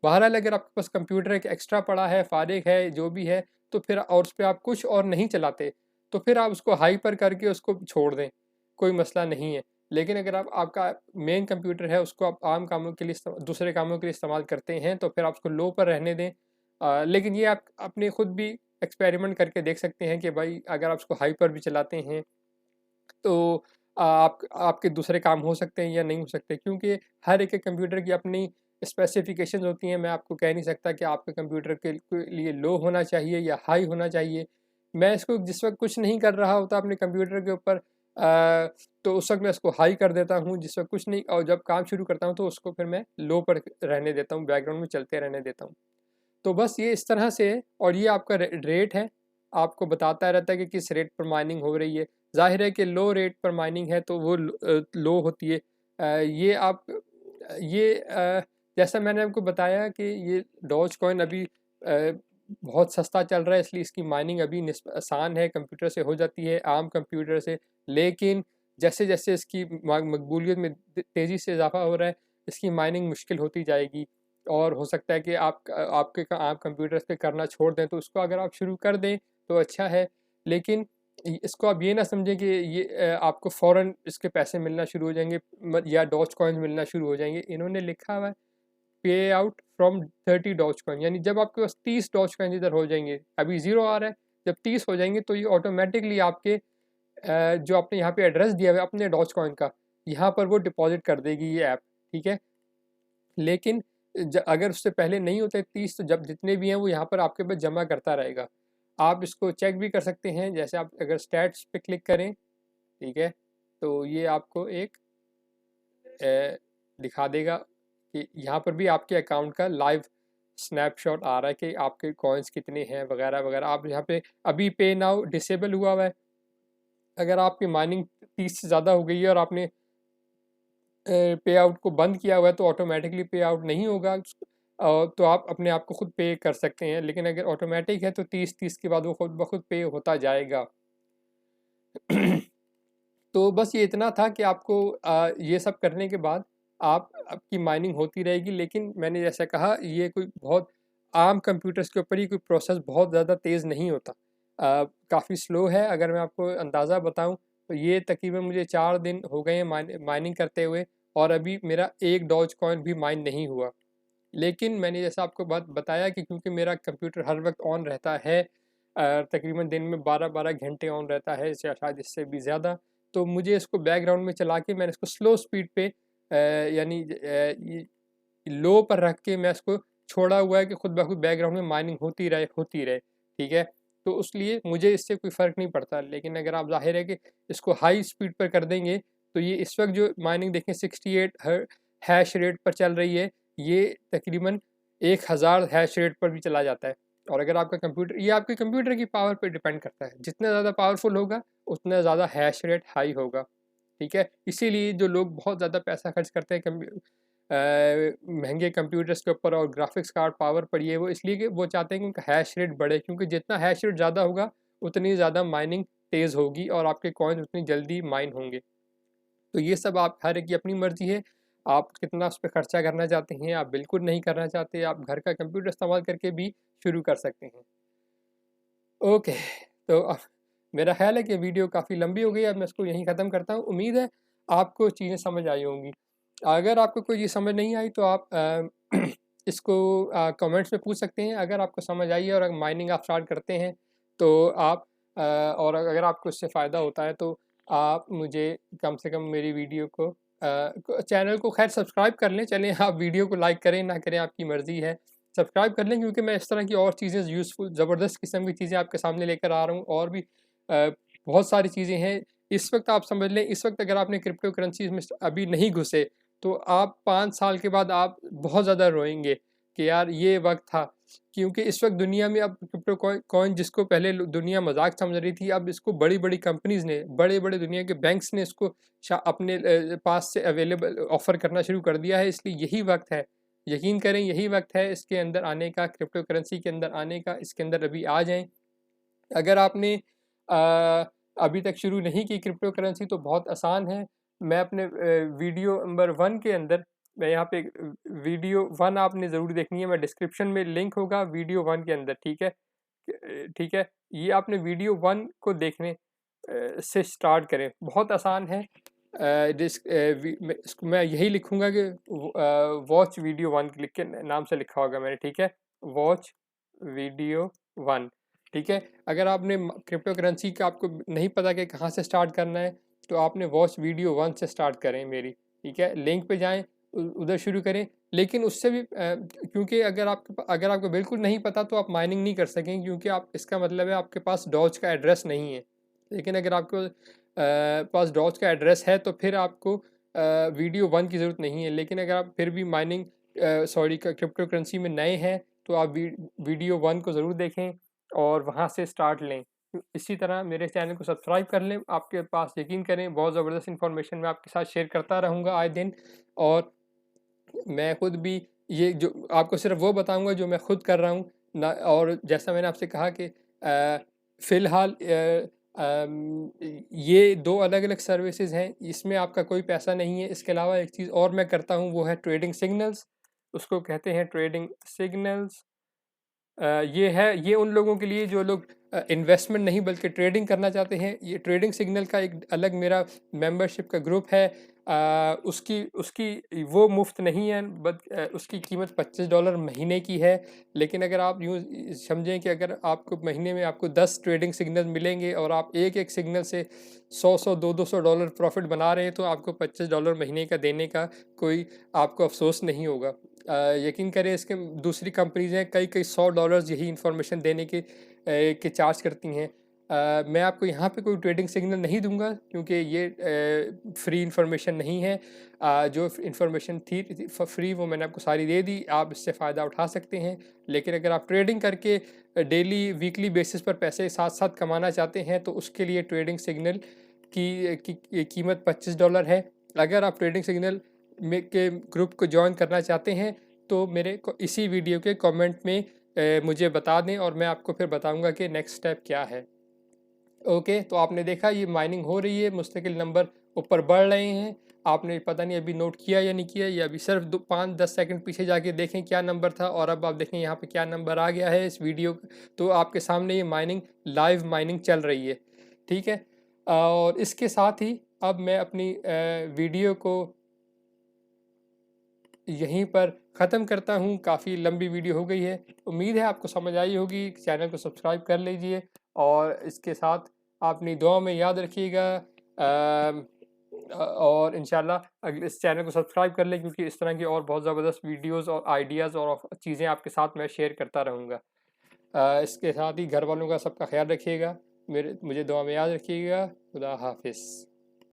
बहरहाल अगर आपके पास कंप्यूटर एक एक्स्ट्रा पड़ा है, फ़ारिग है, जो भी है, तो फिर और उस पे आप कुछ और नहीं चलाते, तो फिर आप उसको हाई पर करके उसको छोड़ दें, कोई मसला नहीं है। लेकिन अगर आप आपका मेन कंप्यूटर है उसको आप आम कामों के लिए दूसरे कामों के लिए इस्तेमाल करते हैं, तो फिर आप उसको लो पर रहने दें। लेकिन ये आप अपने खुद भी एक्सपेरिमेंट करके देख सकते हैं कि भाई अगर आप उसको हाई पर भी चलाते हैं तो आपके दूसरे काम हो सकते हैं या नहीं हो सकते, क्योंकि हर एक कंप्यूटर की अपनी स्पेसिफिकेशंस होती हैं। मैं आपको कह नहीं सकता कि आपके कंप्यूटर के लिए लो होना चाहिए या हाई होना चाहिए। मैं इसको जिस वक्त कुछ नहीं कर रहा होता अपने कंप्यूटर के ऊपर, तो उस वक्त मैं इसको हाई कर देता हूँ। जिस वक्त कुछ नहीं, और जब काम शुरू करता हूँ तो उसको फिर मैं लो पर रहने देता हूँ, बैकग्राउंड में चलते रहने देता हूँ। तो बस ये इस तरह से है। और ये आपका रेट है, आपको बताता रहता है कि किस रेट पर माइनिंग हो रही है। ज़ाहिर है कि लो रेट पर माइनिंग है तो वो लो होती है। ये आप ये जैसा मैंने आपको बताया कि ये डॉज कॉइन अभी बहुत सस्ता चल रहा है, इसलिए इसकी माइनिंग अभी आसान है, कंप्यूटर से हो जाती है, आम कंप्यूटर से। लेकिन जैसे जैसे इसकी मकबूलियत में तेज़ी से इजाफा हो रहा है, इसकी माइनिंग मुश्किल होती जाएगी। और हो सकता है कि आप कंप्यूटर पे करना छोड़ दें, तो उसको अगर आप शुरू कर दें तो अच्छा है। लेकिन इसको आप ये ना समझें कि ये आपको फ़ौरन इसके पैसे मिलना शुरू हो जाएंगे, या डॉज कॉइन मिलना शुरू हो जाएंगे। इन्होंने लिखा हुआ है पे आउट फ्रॉम 30 डॉज कॉइन, यानी जब आपके पास 30 डॉज कॉइन इधर हो जाएंगे, अभी ज़ीरो आ रहा है, जब 30 हो जाएंगे तो ये ऑटोमेटिकली आपके जो आपने यहाँ पे एड्रेस दिया हुआ है अपने डॉज कॉइन का, यहाँ पर वो डिपॉजिट कर देगी ये ऐप, ठीक है। लेकिन अगर उससे पहले नहीं होते 30, तो जब जितने भी हैं वो यहाँ पर आपके पास जमा करता रहेगा। आप इसको चेक भी कर सकते हैं, जैसे आप अगर स्टैट्स पे क्लिक करें, ठीक है, तो ये आपको एक दिखा देगा कि यहाँ पर भी आपके अकाउंट का लाइव स्नैपशॉट आ रहा है कि आपके कॉइन्स कितने हैं वगैरह वगैरह। आप यहाँ पे अभी पे नाउ डिसेबल हुआ हुआ है। अगर आपकी माइनिंग 30 से ज़्यादा हो गई है और आपने पे आउट को बंद किया हुआ है तो ऑटोमेटिकली पे आउट नहीं होगा। तो आप अपने आप को खुद पे कर सकते हैं, लेकिन अगर ऑटोमेटिक है तो 30 के बाद वो खुद ब खुद पे होता जाएगा। तो बस ये इतना था कि आपको ये सब करने के बाद आपकी माइनिंग होती रहेगी। लेकिन मैंने जैसा कहा, ये कोई बहुत आम कंप्यूटर्स के ऊपर ही कोई प्रोसेस बहुत ज़्यादा तेज़ नहीं होता, काफ़ी स्लो है। अगर मैं आपको अंदाज़ा बताऊं तो ये तकरीबन मुझे 4 दिन हो गए हैं माइनिंग करते हुए, और अभी मेरा एक डॉज कॉइन भी माइन नहीं हुआ। लेकिन मैंने जैसा आपको बात बताया कि क्योंकि मेरा कंप्यूटर हर वक्त ऑन रहता है, तकरीबन दिन में 12-12 घंटे ऑन रहता है, या शायद इससे भी ज़्यादा, तो मुझे इसको बैकग्राउंड में चला के मैंने इसको स्लो स्पीड पे यानी लो पर रख के मैं इसको छोड़ा हुआ है कि खुद ब खुद बैकग्राउंड में माइनिंग होती रहे, ठीक है। तो उसलिए मुझे इससे कोई फ़र्क नहीं पड़ता। लेकिन अगर आप ज़ाहिर है कि इसको हाई स्पीड पर कर देंगे तो ये इस वक्त जो माइनिंग देखें 68 हैश रेट पर चल रही है, ये तकरीबन 1000 हैश रेट पर भी चला जाता है। और अगर आपका कंप्यूटर, ये आपके कंप्यूटर की पावर पर डिपेंड करता है, जितना ज़्यादा पावरफुल होगा उतना ज़्यादा हैश रेट हाई होगा, ठीक है। इसीलिए जो लोग बहुत ज़्यादा पैसा खर्च करते हैं महंगे कंप्यूटर्स के ऊपर और ग्राफिक्स कार्ड पावर पर, ये वो इसलिए कि वो चाहते हैं कि उनका हैश रेट बढ़े, क्योंकि जितना हैश रेट ज़्यादा होगा उतनी ज़्यादा माइनिंग तेज़ होगी और आपके कॉइन उतनी जल्दी माइन होंगे। तो ये सब आप हर एक की अपनी मर्ज़ी है, आप कितना उस पर खर्चा करना चाहते हैं। आप बिल्कुल नहीं करना चाहते, आप घर का कंप्यूटर इस्तेमाल करके भी शुरू कर सकते हैं। ओके, तो मेरा ख्याल है कि वीडियो काफ़ी लंबी हो गई है, अब मैं इसको यहीं ख़त्म करता हूँ। उम्मीद है आपको चीज़ें समझ आई होंगी। अगर आपको कोई चीज़ समझ नहीं आई तो आप इसको कमेंट्स में पूछ सकते हैं। अगर आपको समझ आई है और अगर माइनिंग आप स्टार्ट करते हैं तो आप और अगर आपको इससे फ़ायदा होता है तो आप मुझे कम से कम मेरी वीडियो को चैनल को खैर सब्सक्राइब कर लें। चलें, आप वीडियो को लाइक करें ना करें आपकी मर्ज़ी है। सब्सक्राइब कर लें क्योंकि मैं इस तरह की और चीज़ें यूज़फुल ज़बरदस्त किस्म की चीज़ें आपके सामने लेकर आ रहा हूँ। और भी बहुत सारी चीज़ें हैं। इस वक्त आप समझ लें, इस वक्त अगर आपने क्रिप्टो करेंसीज में अभी नहीं घुसे तो आप 5 साल के बाद आप बहुत ज़्यादा रोएंगे कि यार ये वक्त था। क्योंकि इस वक्त दुनिया में अब क्रिप्टो कॉइन जिसको पहले दुनिया मजाक समझ रही थी, अब इसको बड़ी बड़ी कंपनीज ने, बड़े बड़े दुनिया के बैंक्स ने इसको अपने पास से अवेलेबल ऑफर करना शुरू कर दिया है। इसलिए यही वक्त है, यकीन करें यही वक्त है इसके अंदर आने का, क्रिप्टो करेंसी के अंदर आने का। इसके अंदर अभी आ जाएं। अगर आपने अभी तक शुरू नहीं की क्रिप्टो करेंसी तो बहुत आसान है। मैं अपने वीडियो नंबर 1 के अंदर, मैं यहाँ पे वीडियो 1 आपने ज़रूर देखनी है। मैं डिस्क्रिप्शन में लिंक होगा वीडियो 1 के अंदर, ठीक है। ठीक है, ये आपने वीडियो 1 को देखने से स्टार्ट करें, बहुत आसान है। मैं यही लिखूँगा कि वॉच वीडियो 1 लिख के नाम से लिखा होगा मैंने, ठीक है। वॉच वीडियो 1, ठीक है। अगर आपने क्रिप्टो करेंसी का आपको नहीं पता कि कहाँ से स्टार्ट करना है तो आपने वॉच वीडियो 1 से स्टार्ट करें मेरी, ठीक है। लिंक पे जाएं, उधर शुरू करें। लेकिन उससे भी क्योंकि अगर आपको बिल्कुल नहीं पता तो आप माइनिंग नहीं कर सकेंगे, क्योंकि आप, इसका मतलब है आपके पास डॉज का एड्रेस नहीं है। लेकिन अगर आपको पास डॉज का एड्रेस है तो फिर आपको वीडियो 1 की ज़रूरत नहीं है। लेकिन अगर आप फिर भी माइनिंग क्रिप्टो करेंसी में नए हैं तो आप वीडियो 1 को ज़रूर देखें और वहाँ से स्टार्ट लें। इसी तरह मेरे चैनल को सब्सक्राइब कर लें। आपके पास, यकीन करें, बहुत ज़बरदस्त इन्फॉर्मेशन मैं आपके साथ शेयर करता रहूँगा आए दिन। और मैं खुद भी ये जो आपको सिर्फ वो बताऊंगा जो मैं खुद कर रहा हूँ ना। और जैसा मैंने आपसे कहा कि फ़िलहाल ये 2 अलग अलग सर्विसेज हैं, इसमें आपका कोई पैसा नहीं है। इसके अलावा एक चीज़ और मैं करता हूँ वो है ट्रेडिंग सिग्नल्स, उसको कहते हैं ट्रेडिंग सिग्नल्स। ये उन लोगों के लिए जो लोग इन्वेस्टमेंट नहीं बल्कि ट्रेडिंग करना चाहते हैं। ये ट्रेडिंग सिग्नल का एक अलग मेरा मेंबरशिप का ग्रुप है। उसकी उसकी वो मुफ्त नहीं है, उसकी कीमत $25 महीने की है। लेकिन अगर आप यूँ समझें कि अगर आपको महीने में आपको 10 ट्रेडिंग सिग्नल मिलेंगे और आप एक एक सिग्नल से 100 200 डॉलर प्रॉफिट बना रहे हैं तो आपको $25 महीने का देने का कोई आपको अफसोस नहीं होगा। यकीन करें, इसके दूसरी कंपनीज हैं कई कई $100 यही इंफॉर्मेशन देने के चार्ज करती हैं। मैं आपको यहाँ पे कोई ट्रेडिंग सिग्नल नहीं दूंगा क्योंकि ये फ्री इंफॉर्मेशन नहीं है। जो इंफॉर्मेशन थी फ्री वो मैंने आपको सारी दे दी, आप इससे फ़ायदा उठा सकते हैं। लेकिन अगर आप ट्रेडिंग करके डेली वीकली बेसिस पर पैसे साथ साथ कमाना चाहते हैं तो उसके लिए ट्रेडिंग सिग्नल की कीमत $25 है। अगर आप ट्रेडिंग सिग्नल के ग्रुप को ज्वाइन करना चाहते हैं तो मेरे को इसी वीडियो के कमेंट में मुझे बता दें और मैं आपको फिर बताऊंगा कि नेक्स्ट स्टेप क्या है। ओके, तो आपने देखा ये माइनिंग हो रही है, मुस्तकिल नंबर ऊपर बढ़ रहे हैं। आपने पता नहीं अभी नोट किया या नहीं किया, या अभी सिर्फ 5-10 सेकंड पीछे जाके देखें क्या नंबर था और अब आप देखें यहाँ पे क्या नंबर आ गया है इस वीडियो। तो आपके सामने ये माइनिंग, लाइव माइनिंग चल रही है, ठीक है। और इसके साथ ही अब मैं अपनी वीडियो को यहीं पर ख़त्म करता हूँ। काफ़ी लंबी वीडियो हो गई है, उम्मीद है आपको समझ आई होगी। चैनल को सब्सक्राइब कर लीजिए और इसके साथ अपनी दुआ में याद रखिएगा। और इंशाल्लाह इस चैनल को सब्सक्राइब कर लें क्योंकि इस तरह की और बहुत ज़बरदस्त वीडियोस और आइडियाज़ और चीज़ें आपके साथ मैं शेयर करता रहूँगा। इसके साथ ही घर वालों का सबका ख्याल रखिएगा, मुझे दुआ में याद रखिएगा। खुदा हाफिज़।